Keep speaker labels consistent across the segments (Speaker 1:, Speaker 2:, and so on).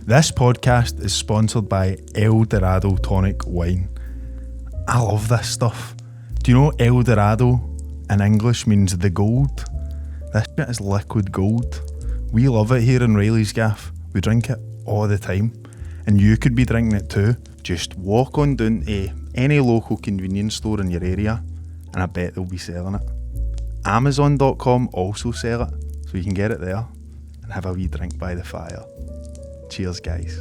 Speaker 1: This podcast is sponsored by El Dorado Tonic Wine. I love this stuff. Do you know El Dorado in English means the gold? This shit is liquid gold. We love it here in Reilly's Gaff. We drink it all the time. And you could be drinking it too. Just walk on down to any local convenience store in your area and I bet they'll be selling it. Amazon.com also sell it, so you can get it there and have a wee drink by the fire. Cheers, guys.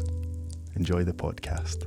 Speaker 1: Enjoy the podcast.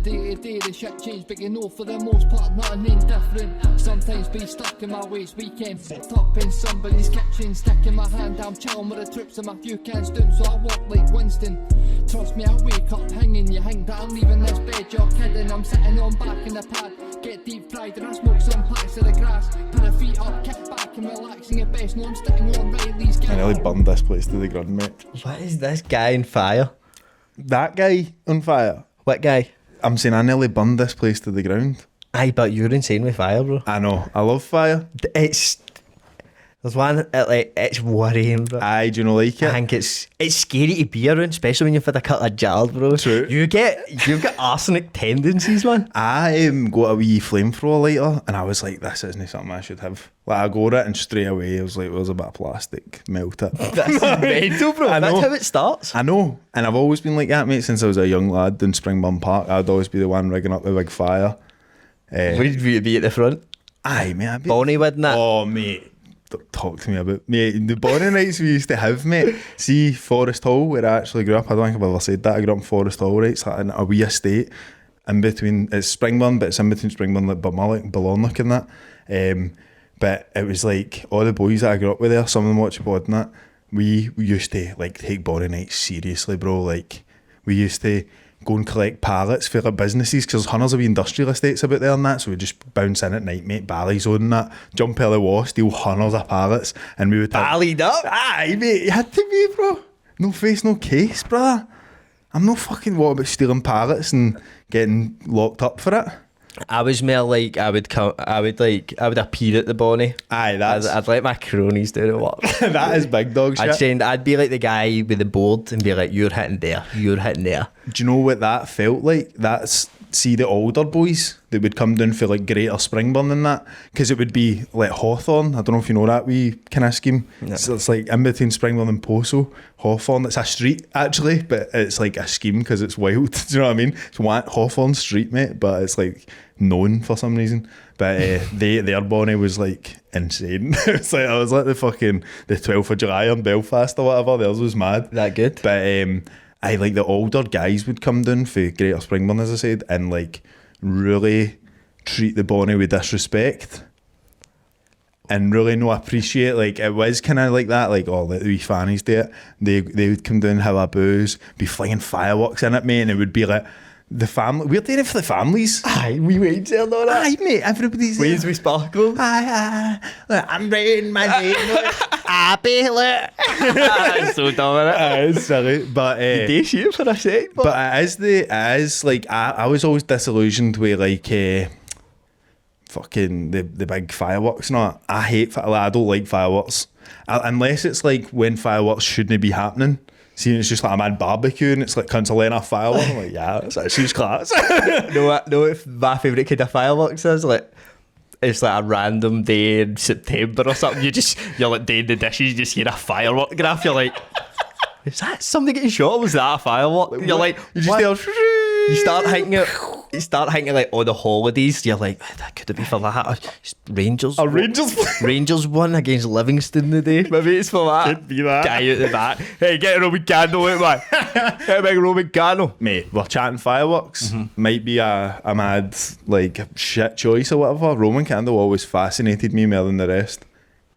Speaker 2: Day-to-day the shit change, but you know for the most part nothing ain't different. Sometimes be stuck in my ways, weekend fucked up in somebody's kitchen, sticking my hand, I'm chilling with the troops and my few cans down, so I walk like Winston. Trust me, I wake up hanging, you hang that I'm leaving this bed, you're kidding, I'm sitting on back in the pad, get deep fried and I smoke some packs of the grass, put the feet up, kick back and relaxing at best, no I'm sitting on Reilly's Gaff.
Speaker 1: I nearly burned this place to the ground, mate.
Speaker 3: What is this guy on fire?
Speaker 1: That guy on fire?
Speaker 3: What guy?
Speaker 1: I'm saying I nearly burned this place to the ground.
Speaker 3: Aye, but you're insane with fire, bro.
Speaker 1: I know. I love fire.
Speaker 3: There's one, it's worrying, bro.
Speaker 1: Aye, do you not like it?
Speaker 3: I think it's scary to be around, especially when you've had a couple of jars, bro.
Speaker 1: True.
Speaker 3: You've got arsenic tendencies, man.
Speaker 1: I got a wee flamethrower lighter and I was like, this isn't something I should have. Like, I got it and straight away I was like, there's a bit of plastic, melt it.
Speaker 3: That's mental, bro.
Speaker 1: I know.
Speaker 3: That's how it starts.
Speaker 1: I know. And I've always been like that, mate, since I was a young lad in Springburn Park. I'd always be the one rigging up the big fire.
Speaker 3: Would you be at the front?
Speaker 1: Aye, mate. I'd be...
Speaker 3: Bonnie, wouldn't it?
Speaker 1: Oh, mate. Don't talk to me about... Mate, the Bonnie nights we used to have, mate. See, Forest Hall, where I actually grew up. I don't think I've ever said that. I grew up in Forest Hall, right? It's like in a wee estate. In between... It's Springburn, but it's in between Springburn, like Balonlock and that. But it was like, all the boys that I grew up with there, some of them watch the pod and that, we used to, like, take Bonnie nights seriously, bro. Like, we used to go and collect pallets for like businesses because there's hundreds of industrial estates about there and that, so we just bounce in at night, mate, Bally's on that, jump out of the wall, steal hundreds of pallets, and we would
Speaker 3: Ballied up?
Speaker 1: Aye, mate, you had to be, bro. No face, no case, brother. I'm not fucking what about stealing pallets and getting locked up for it.
Speaker 3: I was more like I would appear at the Bonnie.
Speaker 1: Aye,
Speaker 3: I'd let my cronies do the work.
Speaker 1: That is big dog shit.
Speaker 3: I'd be like the guy with the board and be like, you're hitting there, you're hitting there.
Speaker 1: Do you know what that felt like? See the older boys that would come down for like Greater Springburn and that, because it would be like Hawthorne. I don't know if you know that wee kind of scheme. No. So it's like in between Springburn and Poso. Hawthorne, it's a street actually, but it's like a scheme because it's wild. Do you know what I mean? It's Hawthorne Street, mate, but it's like known for some reason. But their Bonnie was like insane. It's like I was like the 12th of July in Belfast or whatever. Theirs was mad.
Speaker 3: That good.
Speaker 1: But I like the older guys would come down for Greater Springburn, as I said, and like really treat the Bonnie with disrespect and really no appreciate. Like it was kind of like that, like the wee fannies do it. They would come down, have a booze, be flinging fireworks in at me, and it would be like the family. We're doing it for the families.
Speaker 3: Aye, we wait till all that.
Speaker 1: Aye, mate, everybody's
Speaker 3: ways we sparkle.
Speaker 1: Aye, look, I'm writing my name. Happy, look.
Speaker 3: That's so dumb, isn't it?
Speaker 1: Aye, it's silly, but
Speaker 3: day shape for a sec.
Speaker 1: But it is like I was always disillusioned with like fucking the big fireworks. No, I hate I don't like fireworks unless it's like when fireworks shouldn't be happening. See, it's just like a mad barbecue and it's like cunts laying off fireworks. I'm like, yeah, that's actually class.
Speaker 3: No, if my favourite kind of fireworks is like, it's like a random day in September or something. You're like doing the dishes, you just hear a firework graph. You're like, is that something getting shot? Was that a firework? You're like, you just you start thinking like on the holidays. You're like, that could have been for that. Rangers. Rangers won against Livingston today. Maybe it's for that.
Speaker 1: Could be that.
Speaker 3: Guy out the back. Hey, get a Roman candle out, man. Get a big Roman candle.
Speaker 1: Mate, we're chatting fireworks. Might be a mad like shit choice or whatever. Roman candle always fascinated me more than the rest.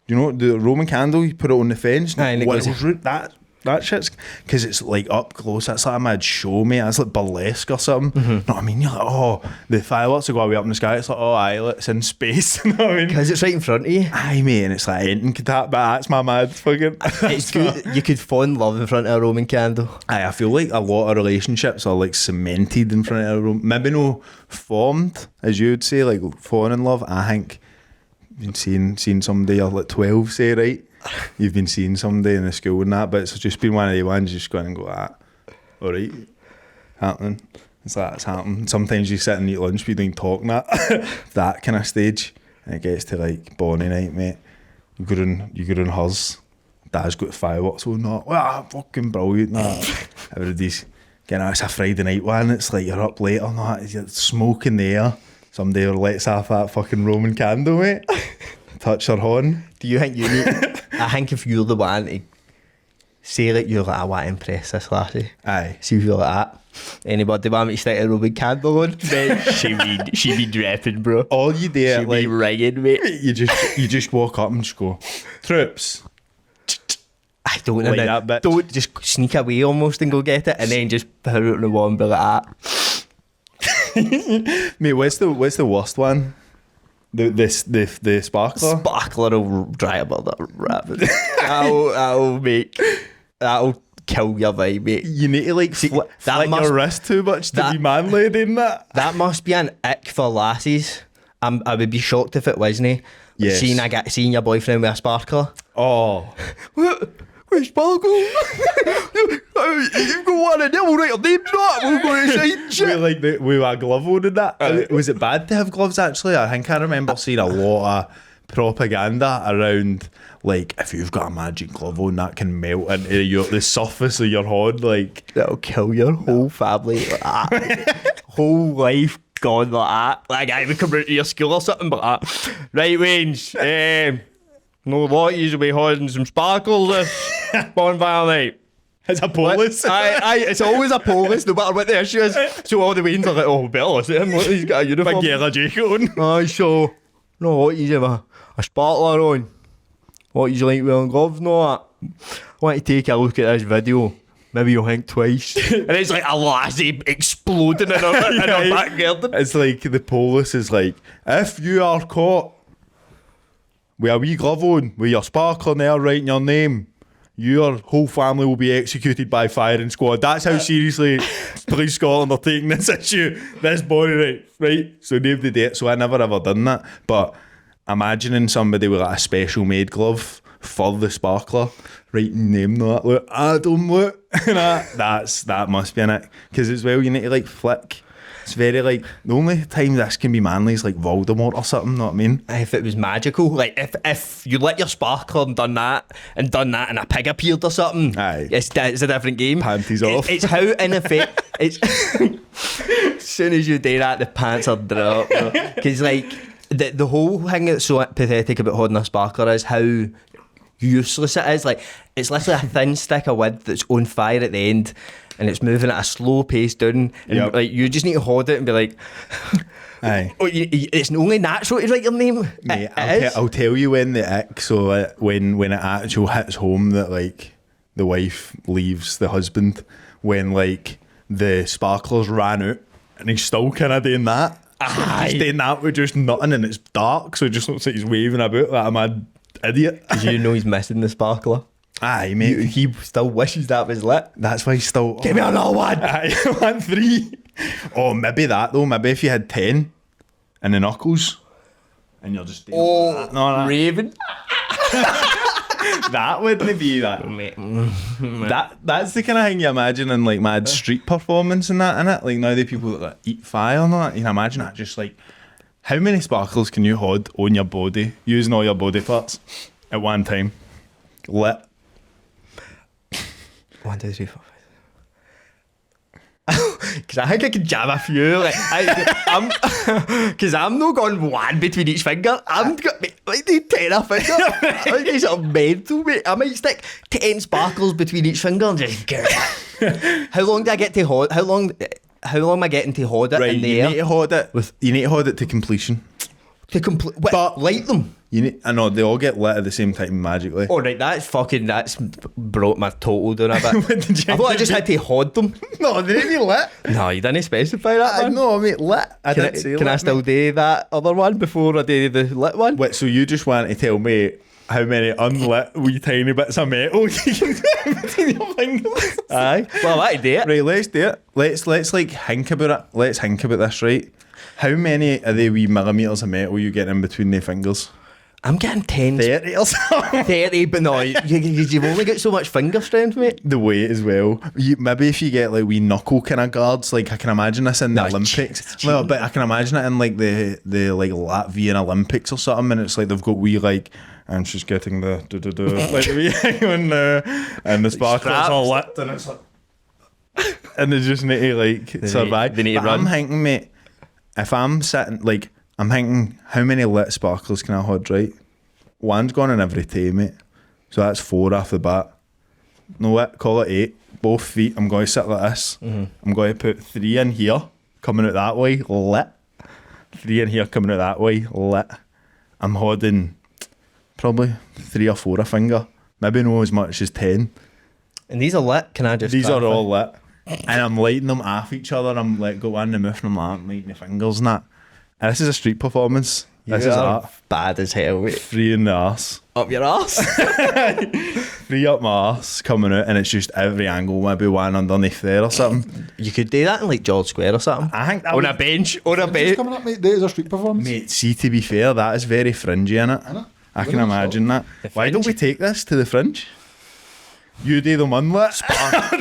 Speaker 1: You know, the Roman candle, you put it on the fence.
Speaker 3: Aye, and
Speaker 1: what was that? That shit's because it's like up close. That's like a mad show, mate. That's like burlesque or something. Know what I mean? You're like, oh, the fireworks will go way up in the sky. It's like, oh, aye, it's in space. You know what I mean?
Speaker 3: Because it's right in front of you.
Speaker 1: Aye, mate, and it's like anything could happen. But that's my mad fucking.
Speaker 3: It's good. You could fall in love in front of a Roman candle.
Speaker 1: Aye, I feel like a lot of relationships are like cemented in front of a room. Maybe no formed, as you would say, like falling in love. I think you've been seeing somebody you're like 12, say, right? You've been seeing somebody in the school and that, but it's just been one of the ones you just go in and go, all right, happening. It's like it's happening. Sometimes you sit and eat lunch, we don't talk that kind of stage, and it gets to like Bonnie night, mate. You go on hers. Dad's got fireworks on that. Wow, fucking brilliant. Nah. Everybody's getting out. It's a Friday night one. It's like you're up late or not. You're smoke in the air. Somebody lets off that fucking Roman candle, mate. Touch her horn.
Speaker 3: Do you think you need... I think if you're the one to say like you're like, I want to impress this lassie.
Speaker 1: Aye.
Speaker 3: See if you're like that. Anybody want me to stick a Roman candle on? She be dripping, bro.
Speaker 1: All you do,
Speaker 3: She
Speaker 1: like,
Speaker 3: be ringing, mate.
Speaker 1: you just walk up and just go, troops.
Speaker 3: I don't
Speaker 1: Like
Speaker 3: know.
Speaker 1: that bitch.
Speaker 3: Don't just sneak away almost and go get it, and then just put it on the wall and be like that.
Speaker 1: Mate, what's the worst one? The sparkler.
Speaker 3: Sparkler will dry about that rapid. That'll kill your vibe, mate.
Speaker 1: You need to like flick your wrist too much to be manly doing that.
Speaker 3: That must be an ick for lassies. I would be shocked if it wasn't.
Speaker 1: Yes.
Speaker 3: Seeing your boyfriend with a sparkler.
Speaker 1: Oh.
Speaker 3: Where's sparkle? You've got one of them, we'll write your names on it. We'll go to shine shit.
Speaker 1: We were glove on and that. Was it bad to have gloves actually? I think I remember seeing a lot of propaganda around like if you've got a magic glove on that can melt into the surface of your hand, like
Speaker 3: that'll kill your whole family like that. Whole life gone like that. Like I would come out to your school or something but that. Right, Waynes, no lot you'll be holding some sparkles this bonfire night.
Speaker 1: it's a police.
Speaker 3: It's always a police no matter what the issue is. So all the Waynes are like, oh better listen to him, look, he's got a uniform.
Speaker 1: Big yellow jacket on.
Speaker 3: Aye, so no what you have a sparkler on. What you like wearing gloves and all that. I want to take a look at this video. Maybe you'll think twice. And it's like a lassie exploding in her back garden.
Speaker 1: It's like the police is like, if you are caught with a wee glove on with your sparkler there writing your name, your whole family will be executed by firing squad. That's how seriously Police Scotland are taking this issue, this body right? So nobody did it, so I never ever done that. But imagining somebody with like a special made glove for the sparkler, writing name that, look, Adam, look, that must be in it. Because as well, you need to like flick. It's very like, the only time this can be manly is like Voldemort or something, know what I mean?
Speaker 3: If it was magical, like if you lit your sparkler and done that and a pig appeared or something,
Speaker 1: aye,
Speaker 3: it's a different game.
Speaker 1: Panties off.
Speaker 3: It's how in effect, it's as soon as you do that, the pants are dropped. Because like the whole thing that's so pathetic about holding a sparkler is how useless it is. Like it's literally a thin stick of wood that's on fire at the end and it's moving at a slow pace down and like you just need to hold it and be like
Speaker 1: aye.
Speaker 3: Oh, it's only natural to write your name.
Speaker 1: Mate, I'll tell you when the ick, so when it actually hits home that like the wife leaves the husband, when like the sparklers ran out and he's still kind of doing that. He's doing that with just nothing and it's dark, so it just looks like he's waving about like a mad idiot.
Speaker 3: Because you know he's missing the sparkler.
Speaker 1: Aye, mate.
Speaker 3: He still wishes that was lit.
Speaker 1: That's why he's still...
Speaker 3: Give me another one!
Speaker 1: Aye, I want 3. Oh, maybe that though. Maybe if you had 10 in the knuckles and you're just doing that. No,
Speaker 3: Raven.
Speaker 1: That wouldn't be that. That's the kind of thing you imagine in like mad street performance and that, innit? Like now the people that like, eat fire and that, you can imagine that just like, how many sparkles can you hold on your body, using all your body parts at one time? Lit.
Speaker 3: 1, 2, 3, 4, 5. Because I think I can jam a few. Like, because I'm not going one between each finger. I'm got like the 10 a finger. I think it's mental, mate. I might stick 10 sparkles between each finger and just get it. How long do I get to hold? How long am I getting to hold it
Speaker 1: Right,
Speaker 3: in the
Speaker 1: you
Speaker 3: air?
Speaker 1: need to hold it. You need to hold it to completion.
Speaker 3: To complete, but light them.
Speaker 1: I know they all get lit at the same time magically.
Speaker 3: Oh right, that's broke my total down a bit. I thought I just had to hold them.
Speaker 1: No, they didn't lit.
Speaker 3: No, you didn't specify that, man.
Speaker 1: No, mate, lit.
Speaker 3: Can I still do that other one before I do the lit one?
Speaker 1: Wait, so you just want to tell me how many unlit wee tiny bits of metal you can do between your fingers?
Speaker 3: Aye. Well, I do it.
Speaker 1: Right, let's do it. Let's like think about it. Let's think about this, right? How many of the wee millimetres of metal you get in between their fingers?
Speaker 3: I'm getting 10.
Speaker 1: 30 or something.
Speaker 3: 30, but no, you've only got so much finger strength, mate.
Speaker 1: The weight as well. Maybe if you get like wee knuckle kind of guards, like I can imagine this in the Olympics. No, but I can imagine it in like the like Latvian Olympics or something, and it's like they've got wee like, and she's getting the like the wee thing and the sparkles all lit, and it's like, and they just need to like survive.
Speaker 3: They need to run.
Speaker 1: I'm thinking, mate, if I'm sitting like, I'm thinking, how many lit sparklers can I hold, right? One's gone in every day, mate. So that's 4 off the bat. No, what? Call it 8. Both feet, I'm going to sit like this. Mm-hmm. I'm going to put 3 in here, coming out that way, lit. 3 in here, coming out that way, lit. I'm holding probably 3 or 4 a finger. Maybe not as much as 10.
Speaker 3: And these are lit, can I just
Speaker 1: These
Speaker 3: clarify?
Speaker 1: are all lit. And I'm lighting them off each other. I'm like, go in the mouth and I'm like, lighting the fingers and that. And this is a street performance. This is art.
Speaker 3: Bad as hell, mate.
Speaker 1: Free in the arse.
Speaker 3: Up your arse?
Speaker 1: Free up my arse coming out, and it's just every angle, maybe one underneath there or something.
Speaker 3: You could do that in like George Square or something.
Speaker 1: I think that
Speaker 3: on a bench. On a bench.
Speaker 4: coming up, mate. That is a street performance.
Speaker 1: Mate, see, to be fair, that is very fringy, innit?
Speaker 4: Innit?
Speaker 1: I can imagine that. Why don't we take this to the fringe? You do them unlit.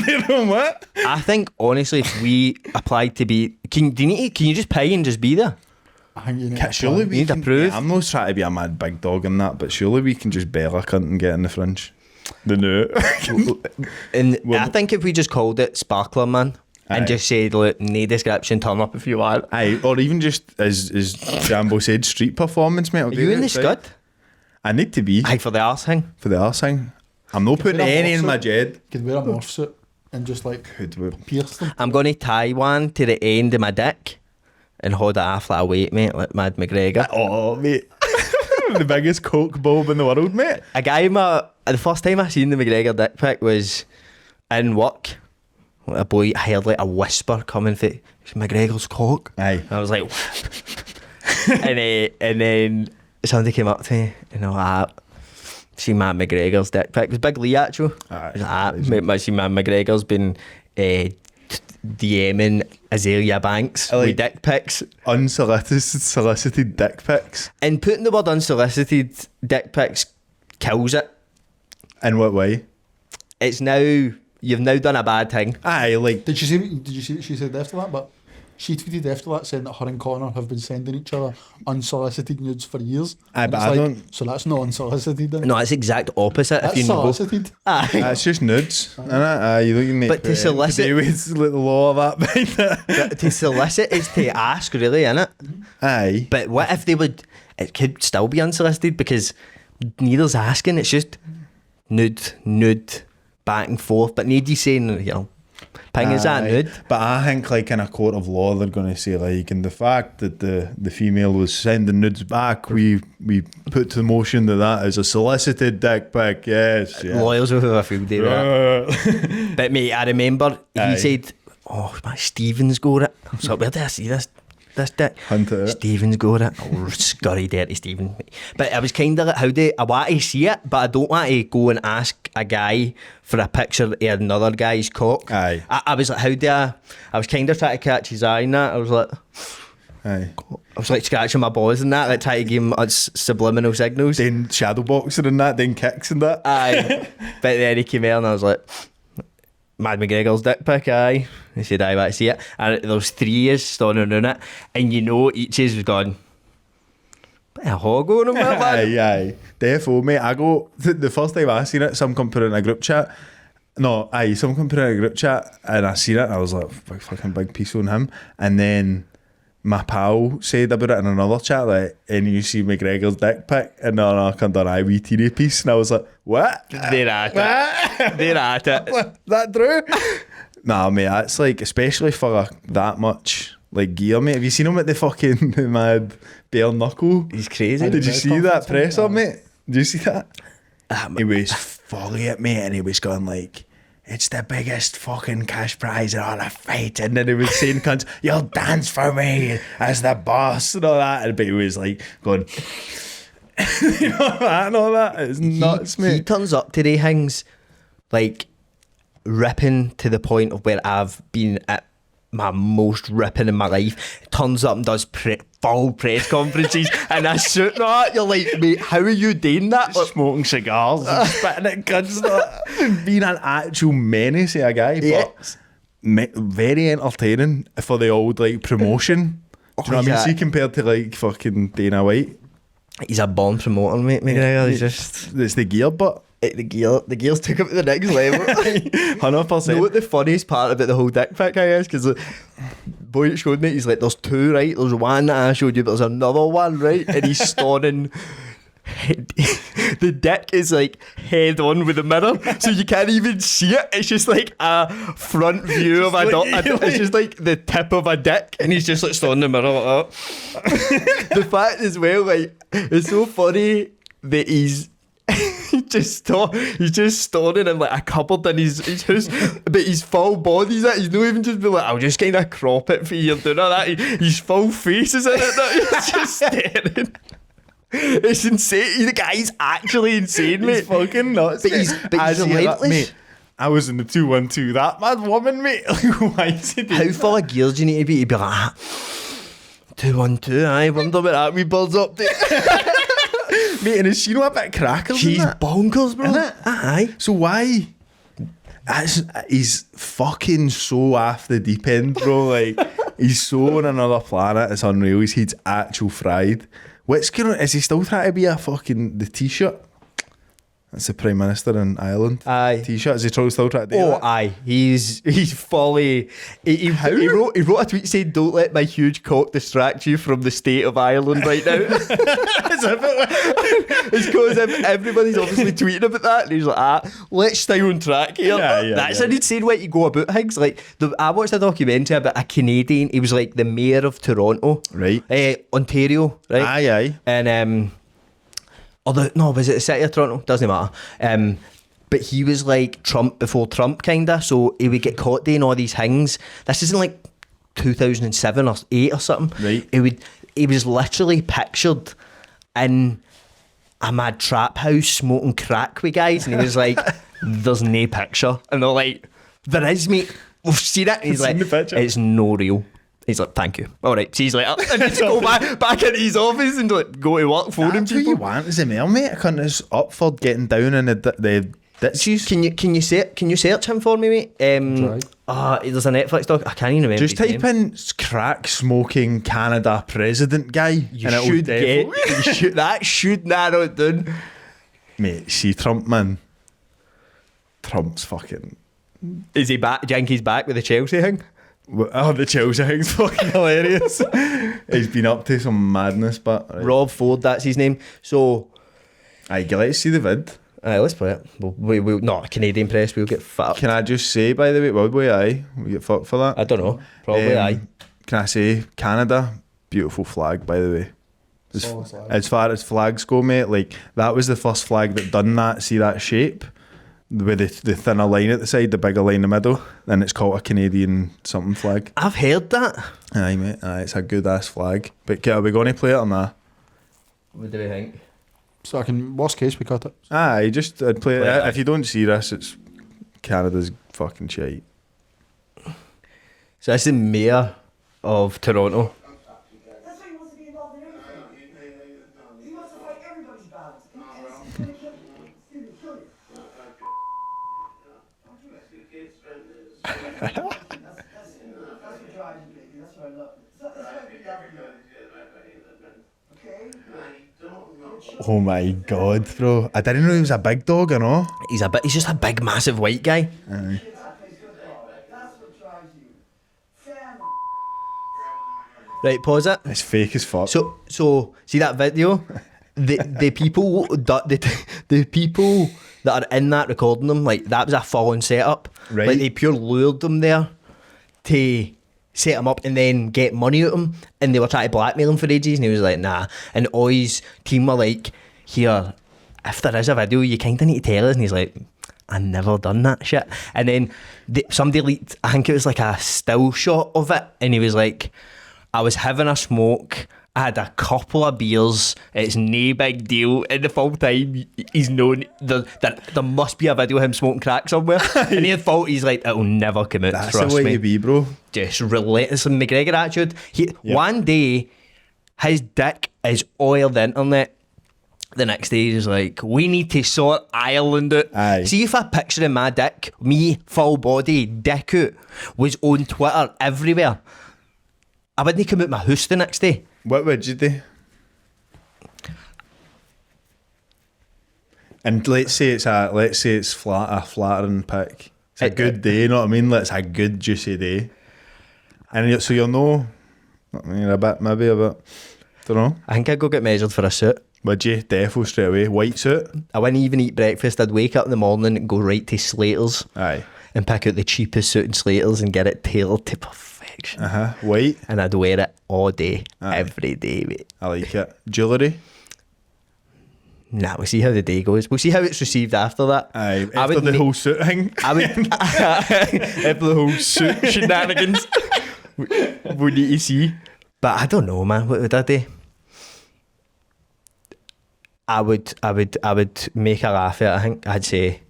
Speaker 1: Do them what?
Speaker 3: I think honestly, if we applied to be, can you just pay and just be there?
Speaker 4: I think you need
Speaker 1: Surely we
Speaker 3: need to
Speaker 1: can.
Speaker 3: prove.
Speaker 1: I'm not trying to be a mad big dog in that, but surely we can just bail a cunt and get in the fringe. The new.
Speaker 3: And I think if we just called it Sparkler Man and
Speaker 1: Aye.
Speaker 3: just said, look, no description, turn up if you want.
Speaker 1: Aye, or even just as Jambo said, street performance, mate.
Speaker 3: Are you in the scud?
Speaker 1: I need to be
Speaker 3: Aye, for the arse thing.
Speaker 1: for the arse thing. I'm not putting
Speaker 4: wear a
Speaker 1: any in my
Speaker 4: morph
Speaker 1: jed.
Speaker 4: Could wear a morph suit and just like pierce them.
Speaker 3: I'm going to tie one to the end of my dick and hold it off like a weight, mate, like Mad McGregor.
Speaker 1: Oh, mate. The biggest coke bulb in the world, mate.
Speaker 3: A guy, the first time I seen the McGregor dick pic was in work. A boy, I heard like a whisper coming through, it's McGregor's cock.
Speaker 1: Aye.
Speaker 3: I was like, and then somebody came up to me and I see Mad McGregor's dick pic. It was Big Lee actually. See Mad McGregor's been DMing Azalea Banks with dick pics.
Speaker 1: Unsolicited dick pics.
Speaker 3: And putting the word unsolicited dick pics kills it.
Speaker 1: In what way?
Speaker 3: It's now, you've now done a bad thing.
Speaker 1: Aye, like...
Speaker 4: Did you see what she said after that? But she tweeted after that saying that her and Conor have been sending each other unsolicited nudes for years.
Speaker 1: Aye,
Speaker 4: And
Speaker 1: but
Speaker 4: it's
Speaker 1: I
Speaker 4: like,
Speaker 1: don't...
Speaker 4: So that's not unsolicited then?
Speaker 3: No, it's exact opposite.
Speaker 4: That's
Speaker 3: if you know.
Speaker 4: solicited.
Speaker 3: Aye.
Speaker 1: It's just nudes, innit? Aye, you don't even need
Speaker 3: But to solicit-
Speaker 1: to do with the law of that,
Speaker 3: But to solicit is to ask, really, innit?
Speaker 1: Aye.
Speaker 3: But what if they would? It could still be unsolicited because neither's asking. It's just nude, back and forth. But nobody's saying, you know, ping, is that
Speaker 1: Aye.
Speaker 3: nude?
Speaker 1: But I think like in a court of law they're going to say like, and the fact that the female was sending nudes back, we put to the motion that is a solicited dick pic. Yes, yeah.
Speaker 3: Lawyers will have a field day with that. But mate, I remember
Speaker 1: Aye.
Speaker 3: he said, "Oh, my Stephen's got it." I was like, "Where did I see this dick?"
Speaker 1: Hunt it.
Speaker 3: Stephen's got it. Oh, scurry dirty Stephen. But I was kind of like, I want to see it, but I don't want to go and ask a guy for a picture of another guy's cock.
Speaker 1: Aye.
Speaker 3: I was like, I was kind of trying to catch his eye in that. I was like scratching my balls and that, like trying to give him subliminal signals.
Speaker 1: Then shadow boxing and that, then kicks and that.
Speaker 3: Aye. But then he came out and I was like, Mad McGregor's dick pic, aye. He said, I want to see it. And there was 3 years standing around it. And you know, each of us was gone, bit of hog on him, man.
Speaker 1: Aye. Defo, mate. I go, the first time I seen it, some come put it in a group chat. No, aye, some come put it in a group chat and I seen it and I was like, fucking big piece on him. And then my pal said about it in another chat, like, and you see McGregor's dick pic, and no, I can't done a wee teeny piece, and I was like, what?
Speaker 3: They're at it. They're at it.
Speaker 1: That true? Nah, mate, it's like, especially for that much like gear, mate. Have you seen him at the fucking mad bare knuckle?
Speaker 3: He's crazy.
Speaker 1: Did you see that presser, mate? Did you see that?
Speaker 3: Man.
Speaker 1: He was fully at me, and he was going like, "It's the biggest fucking cash prize in all the fight," and then he was saying, "Cunts, you'll dance for me as the boss," and all that. But he was like going, you know that and all that. It's nuts,
Speaker 3: He
Speaker 1: mate.
Speaker 3: turns up to the things like ripping to the point of where I've been at my most ripping in my life. Turns up and does full press conferences and a suit and all that. You're like, mate, how are you doing that? Like,
Speaker 1: Smoking cigars and spitting at guns and all that. Being an actual menace of a guy, but very entertaining for the old like promotion. Do you know what I mean? See, compared to like fucking Dana White.
Speaker 3: he's a born promoter, mate, McGregor. He's just
Speaker 1: It's the gear, but
Speaker 3: the gears took him to the next level.
Speaker 1: 100%.
Speaker 3: You know what the funniest part about the whole dick pic guy is? Because the boy that showed me, he's like, there's two, right? There's one that I showed you, but there's another one, right? And he's stoning. The dick is like head on with the mirror, so you can't even see it. It's just like a front view of a it's just like the tip of a dick, and he's just like stoning the mirror like that. The fact as well, like, it's so funny that he's just stoning in like a cupboard in his house, but his full body's it. He's not even just be like, I'll just kind of crop it for you and doing all that. His full face is in it now. He's just staring. It's insane. The guy's actually insane, mate.
Speaker 1: He's fucking nuts.
Speaker 3: But he's relentless.
Speaker 1: Mate, I was in the 212. That mad woman, mate. Why is he doing
Speaker 3: How full of gears do you need to be? You'd be like, 212, I wonder what that wee bird's up to.
Speaker 1: Mate, and is she not a bit crackers?
Speaker 3: She's bonkers, bro.
Speaker 1: Isn't it?
Speaker 3: Aye.
Speaker 1: So why? He's fucking so off the deep end, bro. Like, he's so on another planet. It's unreal. He's actual fried. What's going on? Is he still trying to be a fucking the T-shirt? That's the Prime Minister in Ireland.
Speaker 3: Aye.
Speaker 1: T-shirt. Is he still trying to do
Speaker 3: Oh,
Speaker 1: that?
Speaker 3: aye. He's fully. He wrote a tweet saying, "Don't let my huge cock distract you from the state of Ireland right now." It's because everybody's obviously tweeting about that, and he's like, let's stay on track here.
Speaker 1: Yeah,
Speaker 3: That's
Speaker 1: yeah.
Speaker 3: an insane way to go about things. Like, I watched a documentary about a Canadian. He was like the mayor of Toronto,
Speaker 1: Right.
Speaker 3: Ontario, right?
Speaker 1: Aye.
Speaker 3: And was it the city of Toronto? Doesn't matter. But he was like Trump before Trump, kinda. So he would get caught doing all these things. This isn't like 2007 or 8 or something.
Speaker 1: Right.
Speaker 3: He was literally pictured in a mad trap house smoking crack with guys, and he was like, "There's no picture," and they're like, "There is, mate. We've seen it." And he's
Speaker 1: Seen
Speaker 3: like,
Speaker 1: the picture.
Speaker 3: "It's no real." He's like, "Thank you. All right, see you later." And just go back into his office and like go to work phoning
Speaker 1: That's what
Speaker 3: people.
Speaker 1: you want as a mayor, mate. I can't is up for getting down in the ditches.
Speaker 3: Can you search him for me, mate?
Speaker 4: Try.
Speaker 3: There's a Netflix doc. I can't even remember.
Speaker 1: Just
Speaker 3: his
Speaker 1: type
Speaker 3: name.
Speaker 1: in crack smoking Canada president guy.
Speaker 3: You
Speaker 1: and it'll
Speaker 3: should get.
Speaker 1: definitely-
Speaker 3: That should narrow it down.
Speaker 1: Mate, see Trump, man. Trump's fucking.
Speaker 3: Is he back? Janky's back with the Chelsea thing.
Speaker 1: Oh, the Chelsea thing's fucking hilarious. He's been up to some madness, but. Right.
Speaker 3: Rob Ford, that's his name. So,
Speaker 1: Aye, let's see the vid.
Speaker 3: let's play it. We'll not Canadian press. We'll get fucked.
Speaker 1: Can I just say, by the way, would we? Aye, we get fucked for that.
Speaker 3: I don't know. Probably aye.
Speaker 1: Can I say, Canada, beautiful flag, by the way.
Speaker 4: Solid flag.
Speaker 1: As far as flags go, mate, like that was the first flag that done that. See that shape with the thinner line at the side, the bigger line in the middle, and it's called a Canadian something flag.
Speaker 3: I've heard that.
Speaker 1: Aye, mate. Aye, it's a good ass flag. But are we going to play it or not?
Speaker 3: What do we think?
Speaker 4: So I can, worst case, we cut it.
Speaker 1: Aye, just I'd play it.
Speaker 3: Play it.
Speaker 1: If you don't see this, it's Canada's fucking shite.
Speaker 3: So that's the mayor of Toronto.
Speaker 5: That's why he wants to be involved in everything. He wants to fight everybody's battles. And it's gonna kill you. It's gonna kill you. That's what drives you, baby. That's what I love. That's why we love you. Okay?
Speaker 1: Oh my god, bro! I didn't know he was a big dog, you know.
Speaker 3: He's just a big, massive white guy.
Speaker 1: Aye.
Speaker 5: That's what drives you. Family.
Speaker 3: Right, pause it.
Speaker 1: It's fake as fuck.
Speaker 3: So see that video? The people the people that are in that recording them, like that was a full-on setup.
Speaker 1: Right.
Speaker 3: Like they pure lured them there to set him up and then get money out of him, and they were trying to blackmail him for ages, and he was like, nah. And all his team were like, here, if there is a video, you kind of need to tell us. And he's like, I never done that shit. And then somebody leaked, I think it was like a still shot of it, and he was like, I was having a smoke, I had a couple of beers, it's no big deal. And the full time he's known that there must be a video of him smoking crack somewhere. And he thought, he's like, it'll never come out.
Speaker 1: That's
Speaker 3: trust
Speaker 1: the way
Speaker 3: me.
Speaker 1: you be, bro.
Speaker 3: Just relentless McGregor attitude. One day his dick is all the internet. The next day he's like, we need to sort Ireland out.
Speaker 1: Aye.
Speaker 3: See if a picture of my dick, me full body dick out, was on Twitter everywhere, I wouldn't come out my house the next day.
Speaker 1: What would you do? And let's say it's a flattering pick. It's a good day, you know what I mean? It's a good juicy day. And so you'll know, I mean, a bit, don't know.
Speaker 3: I think I'd go get measured for a suit.
Speaker 1: Would you? Defo straight away. White suit?
Speaker 3: I wouldn't even eat breakfast. I'd wake up in the morning and go right to Slater's.
Speaker 1: Aye.
Speaker 3: And pick out the cheapest suit in Slater's and get it tailored to perfection.
Speaker 1: White?
Speaker 3: And I'd wear it all day,
Speaker 1: Aye.
Speaker 3: every day, mate.
Speaker 1: I like it. Jewellery?
Speaker 3: Nah, we'll see how the day goes. We'll see how it's received after that.
Speaker 1: Aye. After the whole suit thing?
Speaker 3: I would after the whole suit shenanigans. We need to see. But I don't know, man. What would I do? I would make a laugh at it. I think I'd say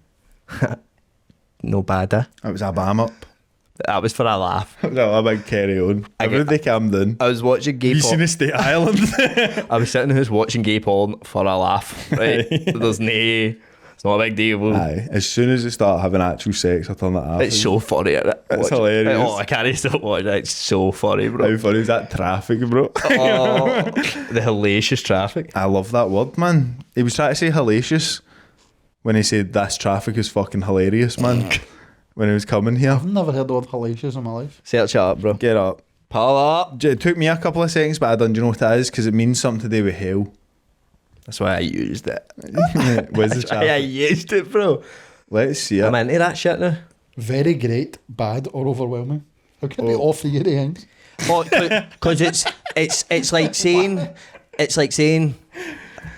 Speaker 3: no bad.
Speaker 1: It was a bam up.
Speaker 3: That was for a laugh.
Speaker 1: It was a big carry on. Everybody calmed down.
Speaker 3: I was watching gay
Speaker 1: Have you
Speaker 3: porn.
Speaker 1: seen a State Island?
Speaker 3: I was sitting in the house watching gay porn for a laugh. Right? It's not a big deal.
Speaker 1: Aye. As soon as they start having actual sex, I turn that off.
Speaker 3: It's so funny.
Speaker 1: It's hilarious.
Speaker 3: Oh, I can't stop watching it. It's so funny, bro.
Speaker 1: How funny is that traffic, bro?
Speaker 3: Oh, the hellacious traffic.
Speaker 1: I love that word, man. He was trying to say hellacious when he said this traffic is fucking hilarious, man. When he was coming here.
Speaker 4: I've never heard the word hellacious in my life.
Speaker 3: Search it up, bro.
Speaker 1: Get up.
Speaker 3: Pull up.
Speaker 1: It took me a couple of seconds, but I don't know what it is because it means something to do with hell.
Speaker 3: That's why I used it.
Speaker 1: Where's the
Speaker 3: That's why I
Speaker 1: traffic?
Speaker 3: used it, bro.
Speaker 1: Let's see it.
Speaker 3: I'm into that shit now.
Speaker 4: Very great, bad, or overwhelming. How can it be all three of the things?
Speaker 3: Well, because it's like saying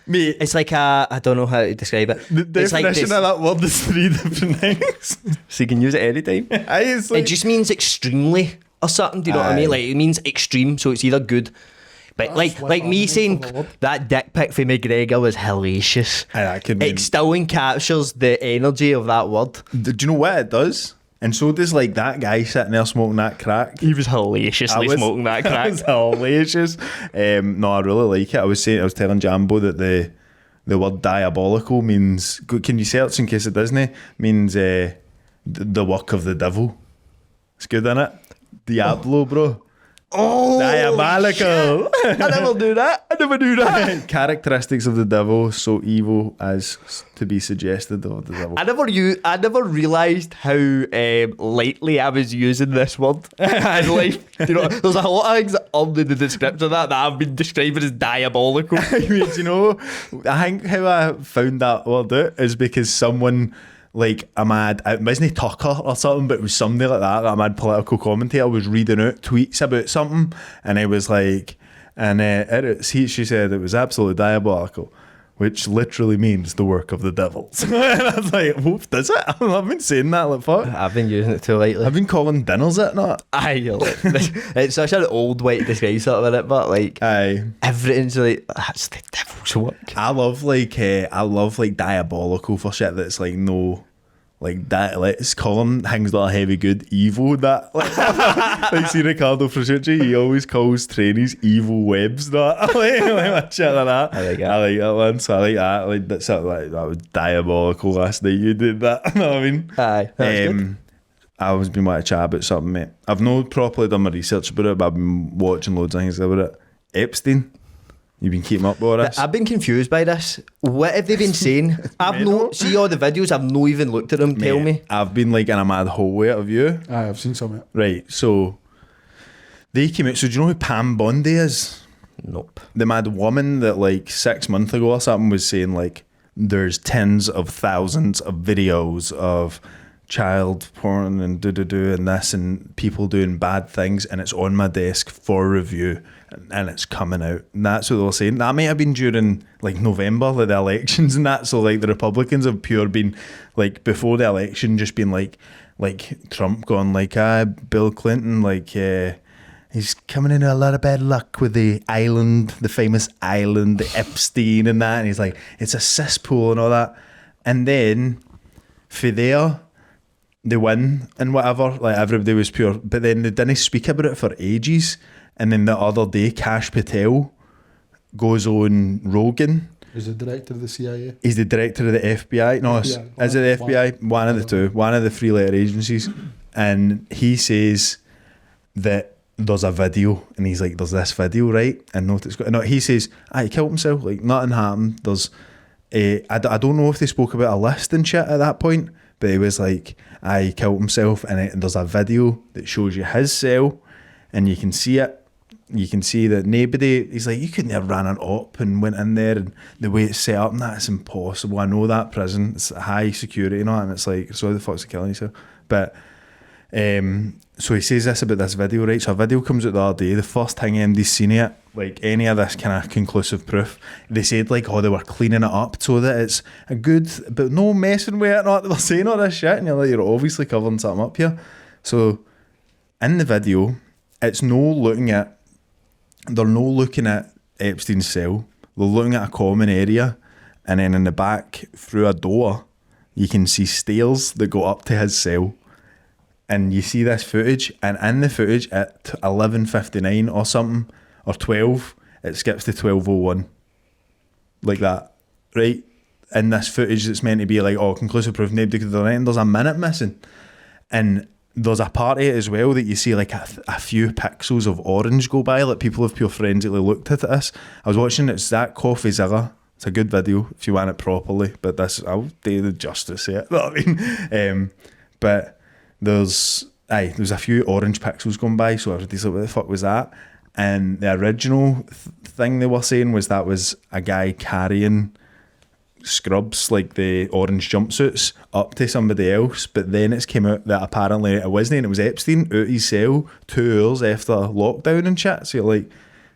Speaker 1: Mate,
Speaker 3: it's like I don't know how to describe it.
Speaker 1: the
Speaker 3: It's like
Speaker 1: definition
Speaker 3: this,
Speaker 1: of that word is 3 different things.
Speaker 3: so you can use it anytime.
Speaker 1: Aye, it's like,
Speaker 3: It just means extremely or something. Do you know what I mean?
Speaker 1: Aye.
Speaker 3: Like it means extreme, so it's either good. But
Speaker 4: That's
Speaker 3: like me
Speaker 4: what
Speaker 3: saying
Speaker 4: I mean.
Speaker 3: that dick pic for McGregor was hellacious.
Speaker 1: Aye, that could mean.
Speaker 3: It still encaptures the energy of that word.
Speaker 1: Do you know what it does? And so does like that guy sitting there smoking that crack.
Speaker 3: He was hellaciously smoking that crack.
Speaker 1: It was hilarious. No, I really like it. I was telling Jambo that the word diabolical means. Can you search in case it doesn't? Means the work of the devil. It's good, isn't it? Diablo, bro.
Speaker 3: Oh,
Speaker 1: Diabolical.
Speaker 3: shit. I never do that. I never do that.
Speaker 1: Characteristics of the devil, so evil as to be suggested of the devil.
Speaker 3: I never realised how lightly I was using this word in life. You know, there's a lot of things under the description of that I've been describing as diabolical.
Speaker 1: I mean, you know, I think how I found that word out is because someone like a mad, it wasn't Tucker or something, but it was somebody like that a mad political commentator was reading out tweets about something, and I was like, and she said it was absolutely diabolical, which literally means the work of the devils. And I was like, woof, does it? I've been saying that like fuck.
Speaker 3: I've been using it too lightly.
Speaker 1: I've been calling dinners it, not.
Speaker 3: It's such an old way to describe something in it, but like
Speaker 1: Aye.
Speaker 3: everything's like that's the devil's work.
Speaker 1: I love like diabolical for shit that's like no, like that. Let's call them things that are heavy good evil. That like see Riccardo Prosciucci, he always calls trainees evil webs. That like shit like that.
Speaker 3: I like that.
Speaker 1: I like that one. So I like that. Like that's something like that was diabolical last night. You did that. You know what I mean?
Speaker 3: Aye, that's good.
Speaker 1: I was been wanting to chat about something, mate. I've not properly done my research about it, but I've been watching loads of things about it. Epstein. You've been keeping up with this?
Speaker 3: I've been confused by this. What have they been saying? I've no see all the videos. I've no even looked at them. Tell
Speaker 1: Mate,
Speaker 3: me.
Speaker 1: I've been like in a mad hallway of you.
Speaker 4: Aye, I've seen some of it.
Speaker 1: Right, so they came out. So do you know who Pam Bondi is?
Speaker 3: Nope.
Speaker 1: The mad woman that like 6 months ago or something was saying like there's tens of thousands of videos of child porn and do and this and people doing bad things, and it's on my desk for review, and it's coming out. And that's what they were saying. That might have been during like November, like the elections and that. So like the Republicans have pure been like before the election just been like Trump going like, Bill Clinton, like he's coming into a lot of bad luck with the famous island, the Epstein and that, and he's like, it's a cesspool and all that. And then for there, they win and whatever, like everybody was pure, but then they didn't speak about it for ages. And then the other day, Kash Patel goes on Rogan.
Speaker 4: He's the director of the CIA.
Speaker 1: He's the director of the FBI. No,
Speaker 4: FBI.
Speaker 1: Is it the FBI? One of the two. One of the three-letter agencies. And he says that there's a video, and he's like, there's this video, right? And he says, he killed himself, like nothing happened. There's I don't know if they spoke about a list and shit at that point, but he was like, he killed himself, and there's a video that shows you his cell, and you can see it. You can see that nobody, he's like, you couldn't have ran an op and went in there, and the way it's set up, and that's impossible. I know that prison, it's high security, you know, and it's like, so the fuck's he killing himself? But so he says this about this video, right? So a video comes out the other day. The first thing MD's seen it, like any of this kind of conclusive proof, they said like, they were cleaning it up so that it's a good, but no messing with it. Not they were saying all this shit, and you're like, you're obviously covering something up here. So in the video, they're no looking at Epstein's cell. They're looking at a common area, and then in the back, through a door, you can see stairs that go up to his cell. And you see this footage, and in the footage at 11:59 or something, or 12, it skips to 12:01. Like that, right? In this footage that's meant to be like, conclusive proof, nobody could have done anything, there's a minute missing. And there's a part of it as well that you see like a few pixels of orange go by, like people have pure forensically looked at this. I was watching, it's that CoffeeZilla. It's a good video if you want it properly, but I'll do the justice to it. You know what I mean? But there's a few orange pixels going by, so everybody's like, what the fuck was that? And the original thing they were saying was that was a guy carrying scrubs, like the orange jumpsuits, up to somebody else, but then it's came out that apparently it wasn't, and it was Epstein out his cell 2 hours after lockdown and shit. So you're like,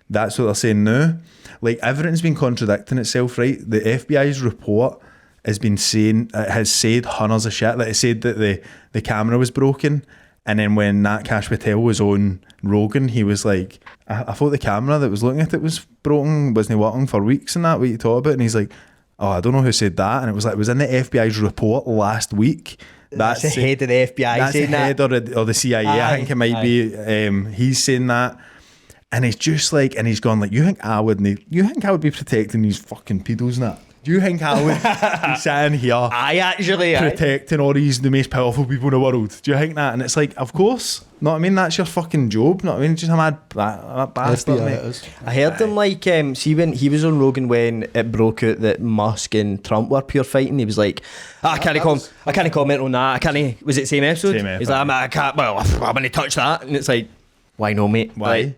Speaker 1: that's what they're saying now. Like, everything's been contradicting itself, right? The FBI's report has said hundreds of shit. Like, it said that the camera was broken, and then when Nat Kash Patel was on Rogan, he was like, I thought the camera that was looking at it was broken, wasn't working for weeks and that, what you talk about? And he's like, I don't know who said that. And it was like, it was in the FBI's report last week.
Speaker 3: That's the head of the FBI
Speaker 1: that's
Speaker 3: saying
Speaker 1: the head
Speaker 3: that.
Speaker 1: or the CIA, I think it might be. He's saying that. And he's just like, and he's gone like, you think I would be protecting these fucking pedos and that? Do you think I would be sitting here protecting all the most powerful people in the world? Do you think that? And it's like, of course. Know what I mean? That's your fucking job. Know what I mean? Just a mad bastard, mate.
Speaker 3: I heard him like, see when he was on Rogan when it broke out that Musk and Trump were pure fighting, he was like, I can't comment on that. Was it the same episode?
Speaker 1: Same episode.
Speaker 3: He's like, I'm going to touch that. And it's like, why no, mate?
Speaker 1: Why?
Speaker 3: Like,